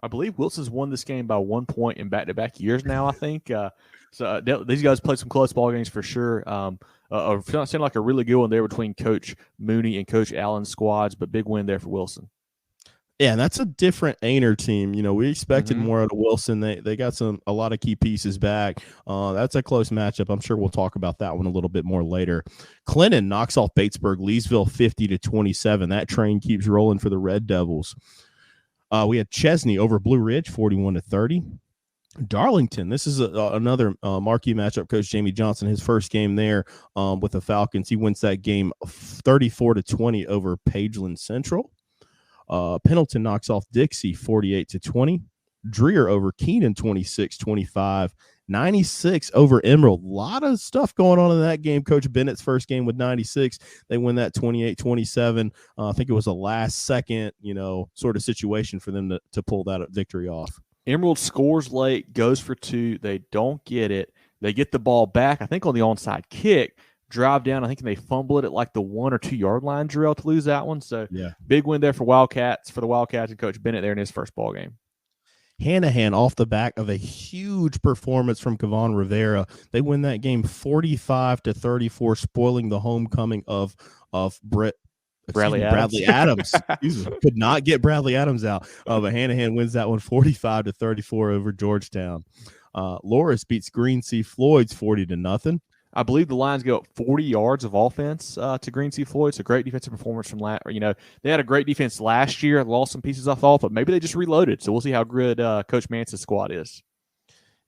I believe Wilson's won this game by 1 point in back-to-back years now, I think. These guys played some close ball games for sure. It seemed like a really good one there between Coach Mooney and Coach Allen's squads, but big win there for Wilson.
Yeah, and that's a different Ainer team. You know, we expected more out of Wilson. They got a lot of key pieces back. That's a close matchup. I'm sure we'll talk about that one a little bit more later. Clinton knocks off Batesburg, Leesville 50-27. That train keeps rolling for the Red Devils. We had Chesney over Blue Ridge 41-30. Darlington, this is another marquee matchup. Coach Jamie Johnson, his first game there with the Falcons. He wins that game 34-20 over Pageland Central. Pendleton knocks off Dixie 48-20. Dreer over Keenan 26-25. 96 over Emerald. A lot of stuff going on in that game. Coach Bennett's first game with 96. They win that 28-27. I think it was a last second, sort of situation for them to pull that victory off.
Emerald scores late, goes for 2. They don't get it. They get the ball back, I think on the onside kick, drive down. I think they fumble it at like the 1 or 2 yard line, Jerel, to lose that one. So big win there for the Wildcats and Coach Bennett there in his first ball game.
Hanahan off the back of a huge performance from Kevon Rivera. They win that game 45-34, spoiling the homecoming of Bradley Adams. Could not get Bradley Adams out. But Hanahan wins that one 45-34 over Georgetown. Loris beats Green Sea Floyd's 40-0.
I believe the Lions go up 40 yards of offense to Green Sea Floyd. It's a great defensive performance from they had a great defense last year, lost some pieces I thought, but maybe they just reloaded. So we'll see how good Coach Mance's squad is.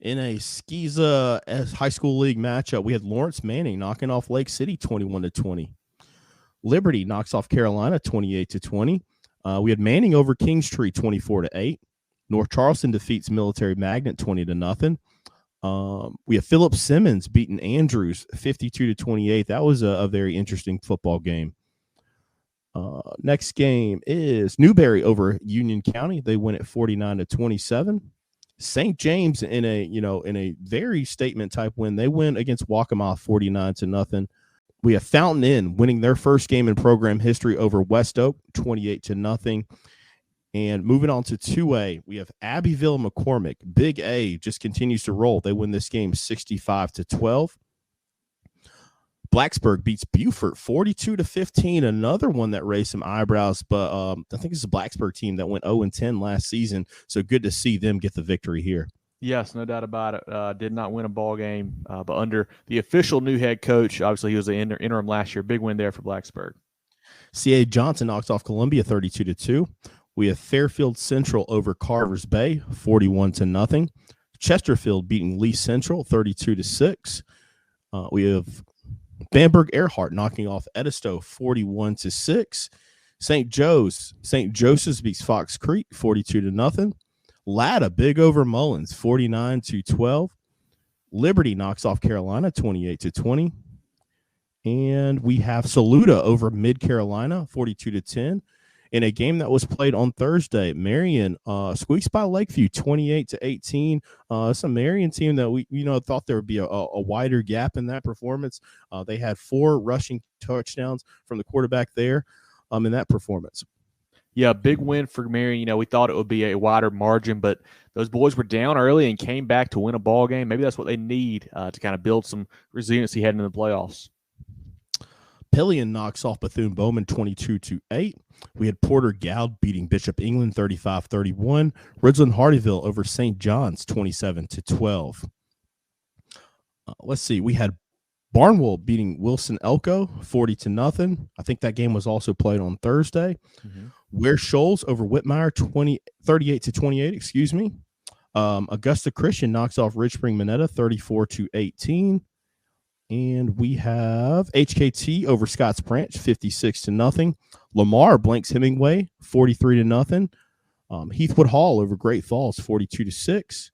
In a SCSA high school league matchup, we had Lawrence Manning knocking off Lake City 21-20. Liberty knocks off Carolina 28-20. We had Manning over Kingstree 24-8. North Charleston defeats Military Magnet 20-0. We have Philip Simmons beating Andrews 52-28. That was a very interesting football game. Next game is Newberry over Union County. They win at 49-27. St. James in a very statement type win. They win against Waccamaw 49-0. We have Fountain Inn winning their first game in program history over West Oak 28-0. And moving on to 2A, we have Abbeville McCormick. Big A just continues to roll. They win this game 65-12. Blacksburg beats Beaufort 42-15. Another one that raised some eyebrows, but I think it's a Blacksburg team that went 0-10 last season. So good to see them get the victory here.
Yes, no doubt about it. Did not win a ball game, but under the official new head coach, obviously he was the interim last year. Big win there for Blacksburg.
C.A. Johnson knocks off Columbia 32-2. We have Fairfield Central over Carvers Bay, 41-0. Chesterfield beating Lee Central, 32-6. We have Bamberg Earhart knocking off Edisto, 41-6. St. Joseph's beats Fox Creek, 42-0. Latta big over Mullins, 49-12. Liberty knocks off Carolina, 28-20. And we have Saluda over Mid Carolina, 42-10. In a game that was played on Thursday, Marion squeaks by Lakeview 28-18. It's a Marion team that we thought there would be a wider gap in that performance. They had 4 rushing touchdowns from the quarterback there in that performance.
Yeah, big win for Marion. We thought it would be a wider margin, but those boys were down early and came back to win a ball game. Maybe that's what they need to kind of build some resiliency heading into the playoffs.
Pillion knocks off Bethune-Bowman 22-8. We had Porter Goud beating Bishop England 35-31. Ridgeland Hardyville over St. John's 27-12. Let's see. We had Barnwell beating Wilson Elko 40-0. I think that game was also played on Thursday. Ware Shoals over Whitmire 38-28. Excuse me. Augusta Christian knocks off Ridge Spring Minetta 34-18. And we have HKT over Scotts Branch, 56-0. Lamar blanks Hemingway, 43-0. Heathwood Hall over Great Falls, 42-6.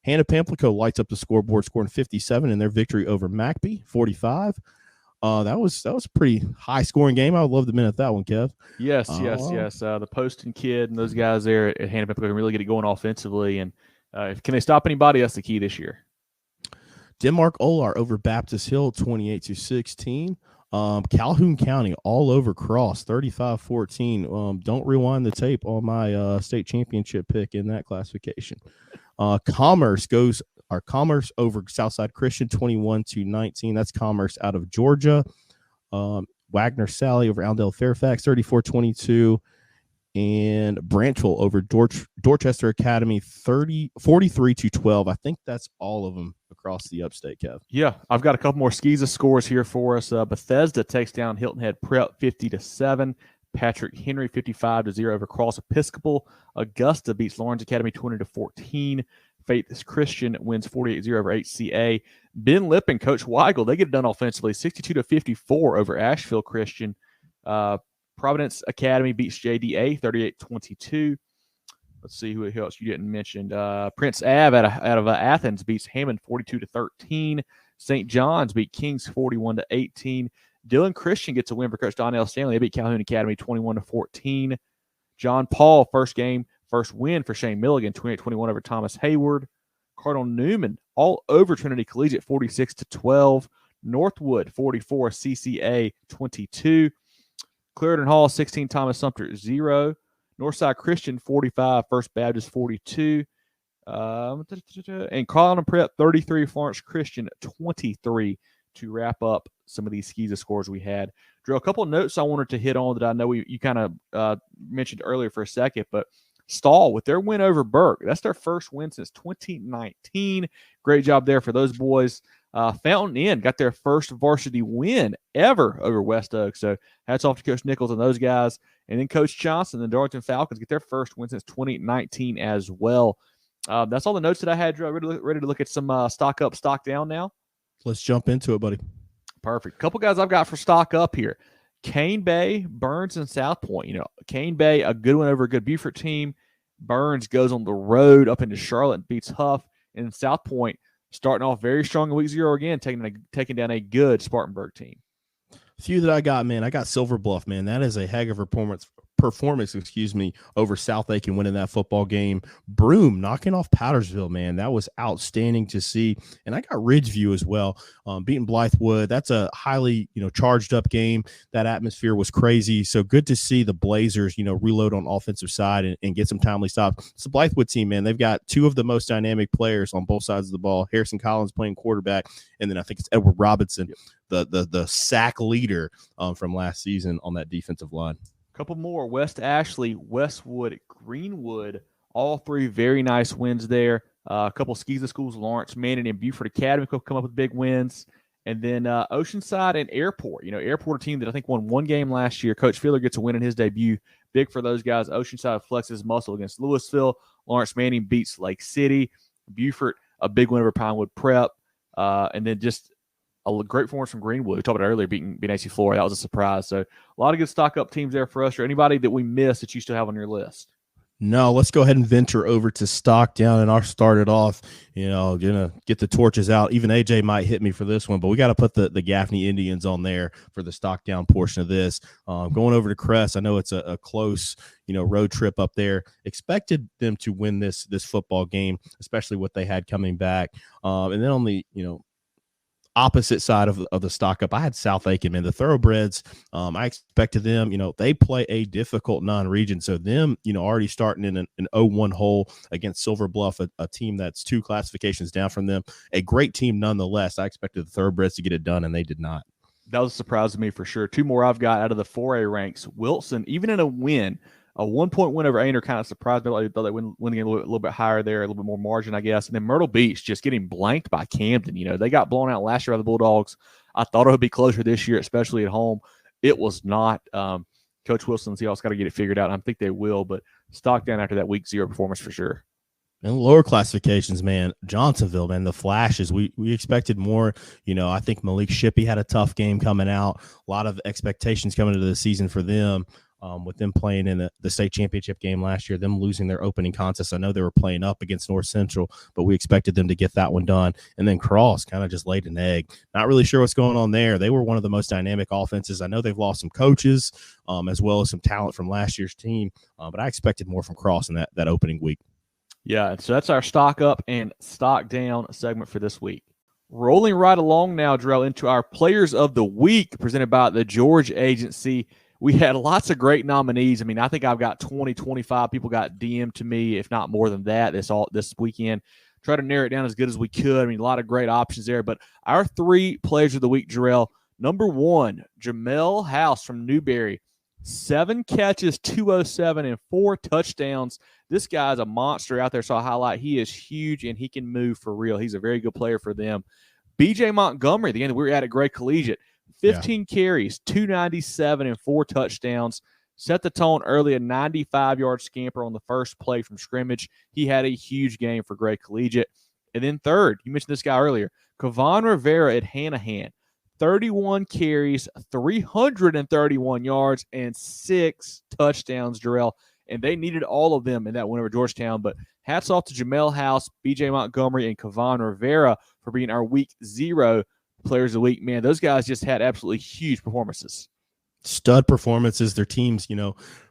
Hannah Pamplico lights up the scoreboard, scoring 57 in their victory over McBee, 45. That was a pretty high scoring game. I would love to minute that one, Kev.
Yes. The Poston kid and those guys there at Hannah Pamplico can really get it going offensively. And can they stop anybody? That's the key this year.
Denmark Olar over Baptist Hill, 28-16. Calhoun County all over Cross, 35-14. Don't rewind the tape on my state championship pick in that classification. Commerce over Southside Christian, 21-19. That's Commerce out of Georgia. Wagner Sally over Allendale Fairfax, 34-22. And Branchville over Dorchester Academy, 43-12. I think that's all of them across the upstate, Kev.
Yeah, I've got a couple more SCSA scores here for us. Bethesda takes down Hilton Head Prep 50-7. Patrick Henry 55-0 over Cross Episcopal. Augusta beats Lawrence Academy 20-14. Faith Christian wins 48-0 over HCA. Ben Lippin, Coach Weigel, they get it done offensively, 62-54 over Asheville Christian. Providence Academy beats JDA 38-22. Let's see who else you didn't mention. Prince Ave out of Athens beats Hammond 42-13. St. John's beat Kings 41-18. Dillon Christian gets a win for Coach Donnell Stanley. They beat Calhoun Academy 21-14. John Paul, first win for Shane Milligan, 28-21 over Thomas Hayward. Cardinal Newman all over Trinity Collegiate, 46-12. Northwood 44, CCA 22. Clarendon Hall 16, Thomas Sumter 0. Northside Christian 45, First Baptist 42. And Carolina Prep 33, Florence Christian 23 to wrap up some of these SCSA scores we had. Drew, a couple of notes I wanted to hit on that I know you kind of mentioned earlier for a second, but Stahl with their win over Burke. That's their first win since 2019. Great job there for those boys. Fountain Inn got their first varsity win ever over West Oak. So hats off to Coach Nichols and those guys. And then Coach Johnson and the Darlington Falcons get their first win since 2019 as well. That's all the notes that I had, Drew. Ready to look at some stock up, stock down now?
Let's jump into it, buddy.
Perfect. Couple guys I've got for stock up here. Cane Bay, Burns, and South Point. Cane Bay, a good one over a good Beaufort team. Burns goes on the road up into Charlotte and beats Huff. And South Point starting off very strong in week 0 again, taking down a good Spartanburg team.
Few that I got, man. I got Silver Bluff, man. That is a heck of a performance, over South Aiken winning that football game. Broome knocking off Powdersville, man. That was outstanding to see. And I got Ridgeview as well, beating Blythewood. That's a highly, charged up game. That atmosphere was crazy. So good to see the Blazers, reload on offensive side and get some timely stops. It's the Blythewood team, man. They've got two of the most dynamic players on both sides of the ball. Harrison Collins playing quarterback, and then I think it's Edward Robinson, the sack leader from last season on that defensive line.
Couple more. West Ashley, Westwood, Greenwood, all three very nice wins there. A couple SCSA schools, Lawrence, Manning, and Beaufort Academy come up with big wins. And then Oceanside and Airport. Airport, a team that I think won one game last year. Coach Filler gets a win in his debut. Big for those guys. Oceanside flexes muscle against Louisville. Lawrence Manning beats Lake City. Beaufort, a big win over Pinewood Prep. And then just a great performance from Greenwood. We talked about earlier beating AC Flora. That was a surprise. So a lot of good stock up teams there for us. Or anybody that we missed that you still have on your list?
No, let's go ahead and venture over to stock down. And I'll start it off, gonna get the torches out. Even AJ might hit me for this one, but we got to put the Gaffney Indians on there for the stock down portion of this. Going over to Crest, I know it's a close, road trip up there. Expected them to win this football game, especially what they had coming back. And then on the, opposite side of the stock up, I had South Aiken, man. The Thoroughbreds, I expected them, they play a difficult non-region. So them, already starting in an 0-1 hole against Silver Bluff, a team that's 2 classifications down from them. A great team nonetheless. I expected the Thoroughbreds to get it done, and they did not.
That was a surprise to me for sure. 2 more I've got out of the 4A ranks. Wilson, even in a win, a 1-point win over Ainer kind of surprised me. I thought they win a little bit higher there, a little bit more margin, I guess. And then Myrtle Beach just getting blanked by Camden. They got blown out last year by the Bulldogs. I thought it would be closer this year, especially at home. It was not. Coach Wilson's also got to get it figured out. I think they will, but stock down after that week 0 performance for sure.
And lower classifications, man, Johnsonville, man, the Flashes, we expected more. I think Malik Shippey had a tough game coming out. A lot of expectations coming into the season for them. with them playing in the state championship game last year, them losing their opening contest. I know they were playing up against North Central, but we expected them to get that one done. And then Cross kind of just laid an egg. Not really sure what's going on there. They were one of the most dynamic offenses. I know they've lost some coaches as well as some talent from last year's team, but I expected more from Cross in that opening week.
Yeah, so that's our stock up and stock down segment for this week. Rolling right along now, Jerel, into our Players of the Week presented by the George Agency. We had lots of great nominees. I mean, I think I've got 20, 25 people got DM'd to me, if not more than that, this weekend. Try to narrow it down as good as we could. I mean, a lot of great options there. But our 3 Players of the Week, Jerel, number 1, Jamel House from Newberry. 7 catches, 207, and 4 touchdowns. This guy's a monster out there, so I highlight he is huge, and he can move for real. He's a very good player for them. B.J. Montgomery, the end we were at Gray Collegiate, 15 carries, 297, and 4 touchdowns. Set the tone early, a 95-yard scamper on the first play from scrimmage. He had a huge game for Gray Collegiate. And then third, you mentioned this guy earlier, Kevon Rivera at Hanahan. 31 carries, 331 yards, and 6 touchdowns, Jerel. And they needed all of them in that win over Georgetown. But hats off to Jamel House, B.J. Montgomery, and Kevon Rivera for being our Week 0 Players of the Week. Man, those guys just had absolutely huge performances.
Stud performances. Their teams,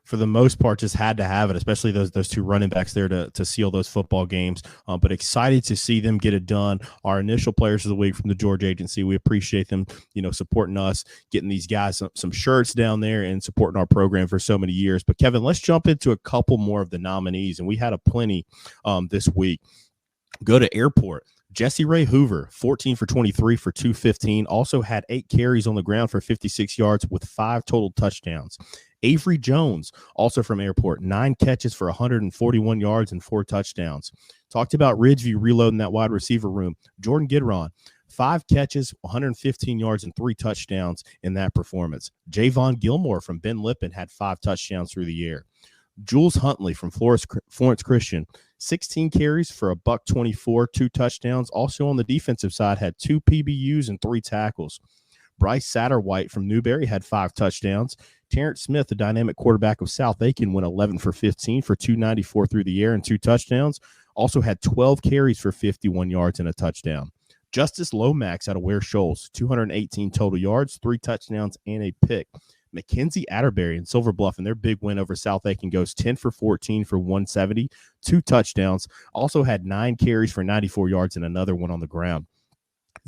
for the most part, just had to have it, especially those 2 running backs there to seal those football games. But excited to see them get it done. Our initial Players of the Week from the George Agency, we appreciate them, supporting us, getting these guys some shirts down there and supporting our program for so many years. But Kevin, let's jump into a couple more of the nominees, and we had a plenty this week. Go to Airport. Jesse Ray Hoover, 14 for 23 for 215, also had 8 carries on the ground for 56 yards with 5 total touchdowns. Avery Jones, also from Airport, 9 catches for 141 yards and 4 touchdowns. Talked about Ridgeview reloading that wide receiver room. Jordan Gidron, 5 catches, 115 yards, and 3 touchdowns in that performance. Javon Gilmore from Ben Lippen had 5 touchdowns through the air. Jules Huntley from Florence Christian, 16 carries for $124, 2 touchdowns. Also on the defensive side, had 2 PBUs and 3 tackles. Bryce Satterwhite from Newberry had 5 touchdowns. Terrence Smith, the dynamic quarterback of South Aiken, went 11 for 15 for 294 through the air and 2 touchdowns. Also had 12 carries for 51 yards and a touchdown. Justice Lomax out of Ware Shoals, 218 total yards, 3 touchdowns, and a pick. Mackenzie Atterbury and Silver Bluff in their big win over South Aiken goes 10 for 14 for 170, 2 touchdowns. Also had 9 carries for 94 yards and another one on the ground.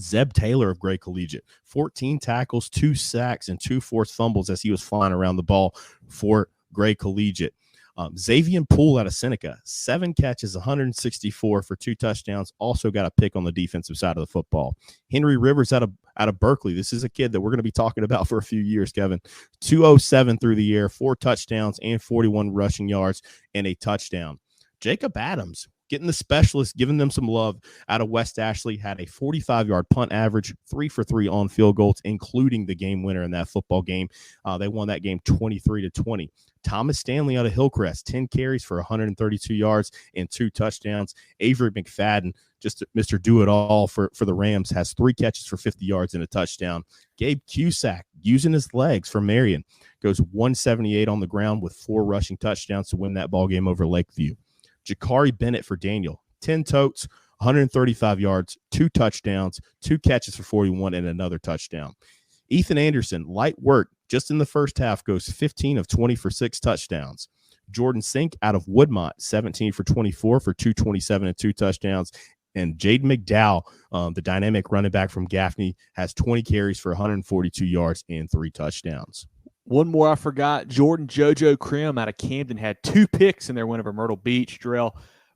Zeb Taylor of Gray Collegiate, 14 tackles, 2 sacks, and 2 forced fumbles as he was flying around the ball for Gray Collegiate. Xavier Poole out of Seneca, 7 catches, 164 for 2 touchdowns. Also got a pick on the defensive side of the football. Henry Rivers out of Berkeley. This is a kid that we're going to be talking about for a few years, Kevin. 207 through the air, 4 touchdowns and 41 rushing yards and a touchdown. Jacob Adams, getting the specialist, giving them some love out of West Ashley, had a 45-yard punt average, 3 for 3 on field goals, including the game winner in that football game. They won that game 23-20. Thomas Stanley out of Hillcrest, 10 carries for 132 yards and 2 touchdowns. Avery McFadden, just Mr. Do-It-All for the Rams, has 3 catches for 50 yards and a touchdown. Gabe Cusack, using his legs for Marion, goes 178 on the ground with 4 rushing touchdowns to win that ball game over Lakeview. Jakari Bennett for Daniel, 10 totes, 135 yards, 2 touchdowns, 2 catches for 41, and another touchdown. Ethan Anderson, light work, just in the first half, goes 15 of 20 for 6 touchdowns. Jordan Sink out of Woodmont, 17 for 24 for 227 and 2 touchdowns. And Jaden McDowell, the dynamic running back from Gaffney, has 20 carries for 142 yards and 3 touchdowns.
One more I forgot. Jordan JoJo Krim out of Camden had 2 picks in their win over Myrtle Beach, Jerel.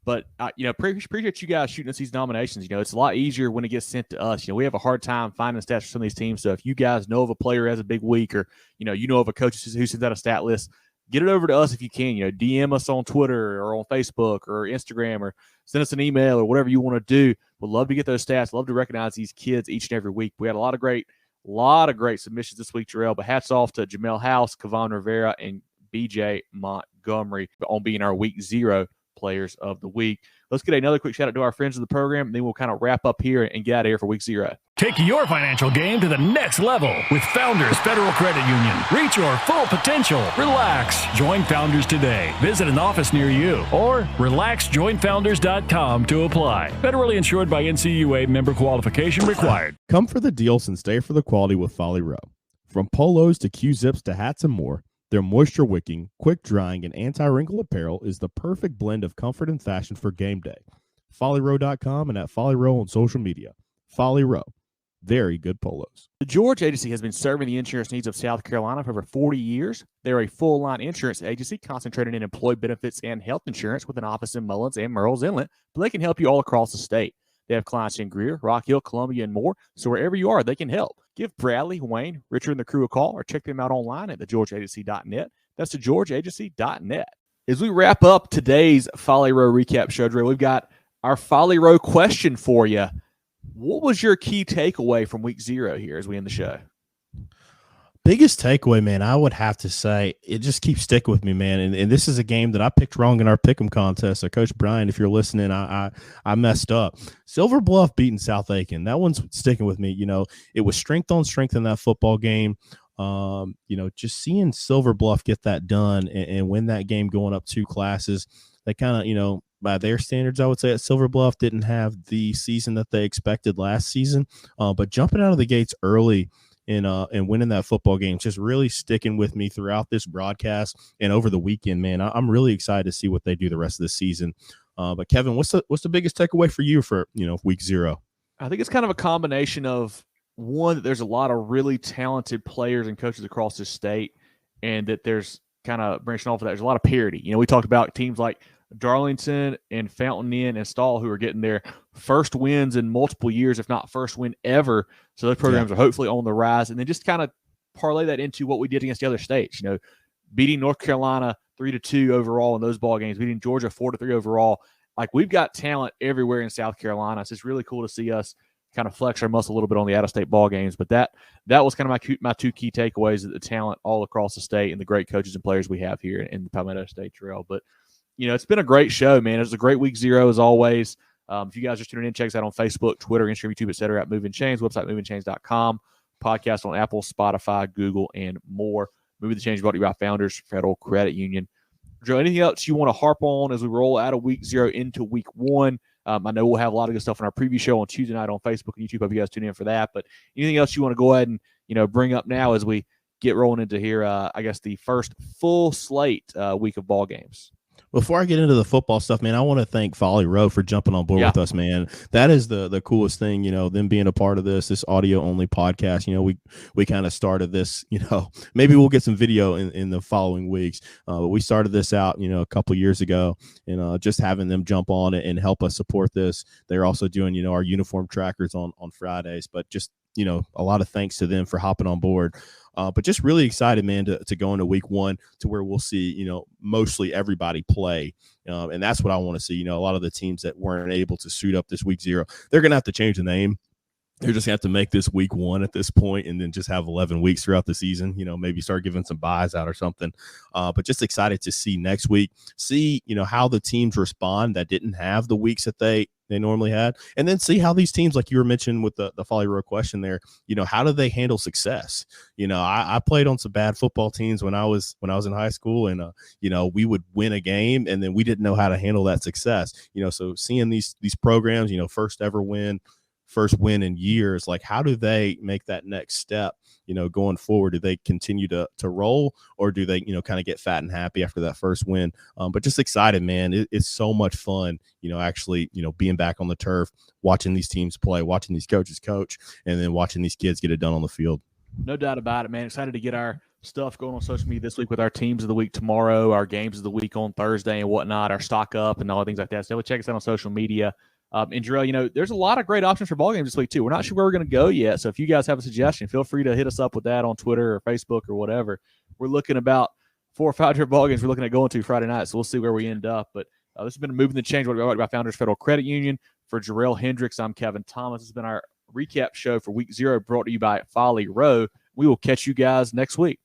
But, appreciate you guys shooting us these nominations. It's a lot easier when it gets sent to us. We have a hard time finding stats for some of these teams. So if you guys know of a player who has a big week or, you know of a coach who sends out a stat list, get it over to us if you can. DM us on Twitter or on Facebook or Instagram or send us an email or whatever you want to do. We'd love to get those stats. Love to recognize these kids each and every week. We had a lot of great submissions this week, Jerel. But hats off to Jamel House, Kevon Rivera, and B.J. Montgomery on being our Week 0 players of the week. Let's get another quick shout out to our friends of the program, and then we'll kind of wrap up here and get out of here for week 0.
Take your financial game to the next level with Founders Federal Credit Union. Reach your full potential. Relax. Join Founders today. Visit an office near you or relaxjoinfounders.com to apply. Federally insured by NCUA, member qualification required.
Come for the deals and stay for the quality with Folly Row. From polos to Q-zips to hats and more, their moisture-wicking, quick-drying, and anti-wrinkle apparel is the perfect blend of comfort and fashion for game day. FollyRow.com and at Folly Row on social media. Folly Row. Very good polos.
The George Agency has been serving the insurance needs of South Carolina for over 40 years. They're a full-line insurance agency concentrated in employee benefits and health insurance with an office in Mullins and Murrells Inlet, but they can help you all across the state. They have clients in Greer, Rock Hill, Columbia, and more, so wherever you are, they can help. Give Bradley, Wayne, Richard, and the crew a call or check them out online at thegeorgeagency.net. That's thegeorgeagency.net. As we wrap up today's Folly Row recap show, Jerel, we've got our Folly Row question for you. What was your key takeaway from week 0 here as we end the show?
Biggest takeaway, man, I would have to say it just keeps sticking with me, man. And this is a game that I picked wrong in our pick'em contest. So, Coach Brian, if you're listening, I messed up. Silver Bluff beating South Aiken. That one's sticking with me. You know, it was strength on strength in that football game. You know, just seeing Silver Bluff get that done and win that game going up 2 classes. They kind of, you know, by their standards, I would say that Silver Bluff didn't have the season that they expected last season. But jumping out of the gates early and winning that football game, just really sticking with me throughout this broadcast and over the weekend, man. I'm really excited to see what they do the rest of the season. But Kevin, what's the biggest takeaway for you for, you know, week 0?
I think it's kind of a combination of, one, that there's a lot of really talented players and coaches across this state, and that there's kind of branching off of that, there's a lot of parity. You know, we talked about teams like Darlington and Fountain Inn and Stall who are getting their first wins in multiple years, if not first win ever. So those programs are hopefully on the rise. And then just kind of parlay that into what we did against the other states, you know, beating North Carolina 3-2 overall in those ball games, beating Georgia 4-3 overall. Like, we've got talent everywhere in South Carolina. So it's really cool to see us kind of flex our muscle a little bit on the out-of-state ball games. But that was kind of my 2 key takeaways, the talent all across the state and the great coaches and players we have here in the Palmetto State Trail. But, you know, it's been a great show, man. It was a great week 0 as always. If you guys are tuning in, check us out on Facebook, Twitter, Instagram, YouTube, etc. at Movin Chains, website movingchains.com, podcast on Apple, Spotify, Google, and more. Movin the Chains brought to you by Founders Federal Credit Union. Joe, anything else you want to harp on as we roll out of week 0 into week 1? I know we'll have a lot of good stuff on our preview show on Tuesday night on Facebook and YouTube. Hope you guys tune in for that. But anything else you want to go ahead and, you know, bring up now as we get rolling into here, I guess, the first full slate week of ball games?
Before I get into the football stuff, man, I want to thank Folly Row for jumping on board with us, man. That is the coolest thing, you know, them being a part of this audio-only podcast. You know, we kind of started this, you know, maybe we'll get some video in the following weeks. But we started this out, you know, a couple years ago, and just having them jump on it and help us support this. They're also doing, you know, our uniform trackers on Fridays, but just, you know, a lot of thanks to them for hopping on board. But just really excited, man, to go into week 1 to where we'll see, you know, mostly everybody play. And that's what I want to see. You know, a lot of the teams that weren't able to suit up this week 0, they're going to have to change the name. They're just going to have to make this week 1 at this point and then just have 11 weeks throughout the season, you know, maybe start giving some buys out or something. But just excited to see next week, see, you know, how the teams respond that didn't have the weeks that they normally had, and then see how these teams, like you were mentioning with the Folly Row question there, you know, how do they handle success? You know, I played on some bad football teams when I was in high school, and you know, we would win a game and then we didn't know how to handle that success. You know, so seeing these programs, you know, first win in years, like how do they make that next step, you know, going forward? Do they continue to roll, or do they, you know, kind of get fat and happy after that first win? But just excited, man. It's so much fun, you know, actually, you know, being back on the turf, watching these teams play, watching these coaches coach, and then watching these kids get it done on the field.
No doubt about it, man. Excited to get our stuff going on social media this week with our teams of the week tomorrow, our games of the week on Thursday and whatnot, our stock up and all the things like that. So check us out on social media. And Jerel, you know, there's a lot of great options for ball games this week too. We're not sure where we're going to go yet. So if you guys have a suggestion, feel free to hit us up with that on Twitter or Facebook or whatever. We're looking about 4 or 5 different ball games we're looking at going to Friday night. So we'll see where we end up. But this has been Moving the Chains by Founders Federal Credit Union. For Jerel Hendricks, I'm Kevin Thomas. This has been our recap show for week 0 brought to you by Folly Row. We will catch you guys next week.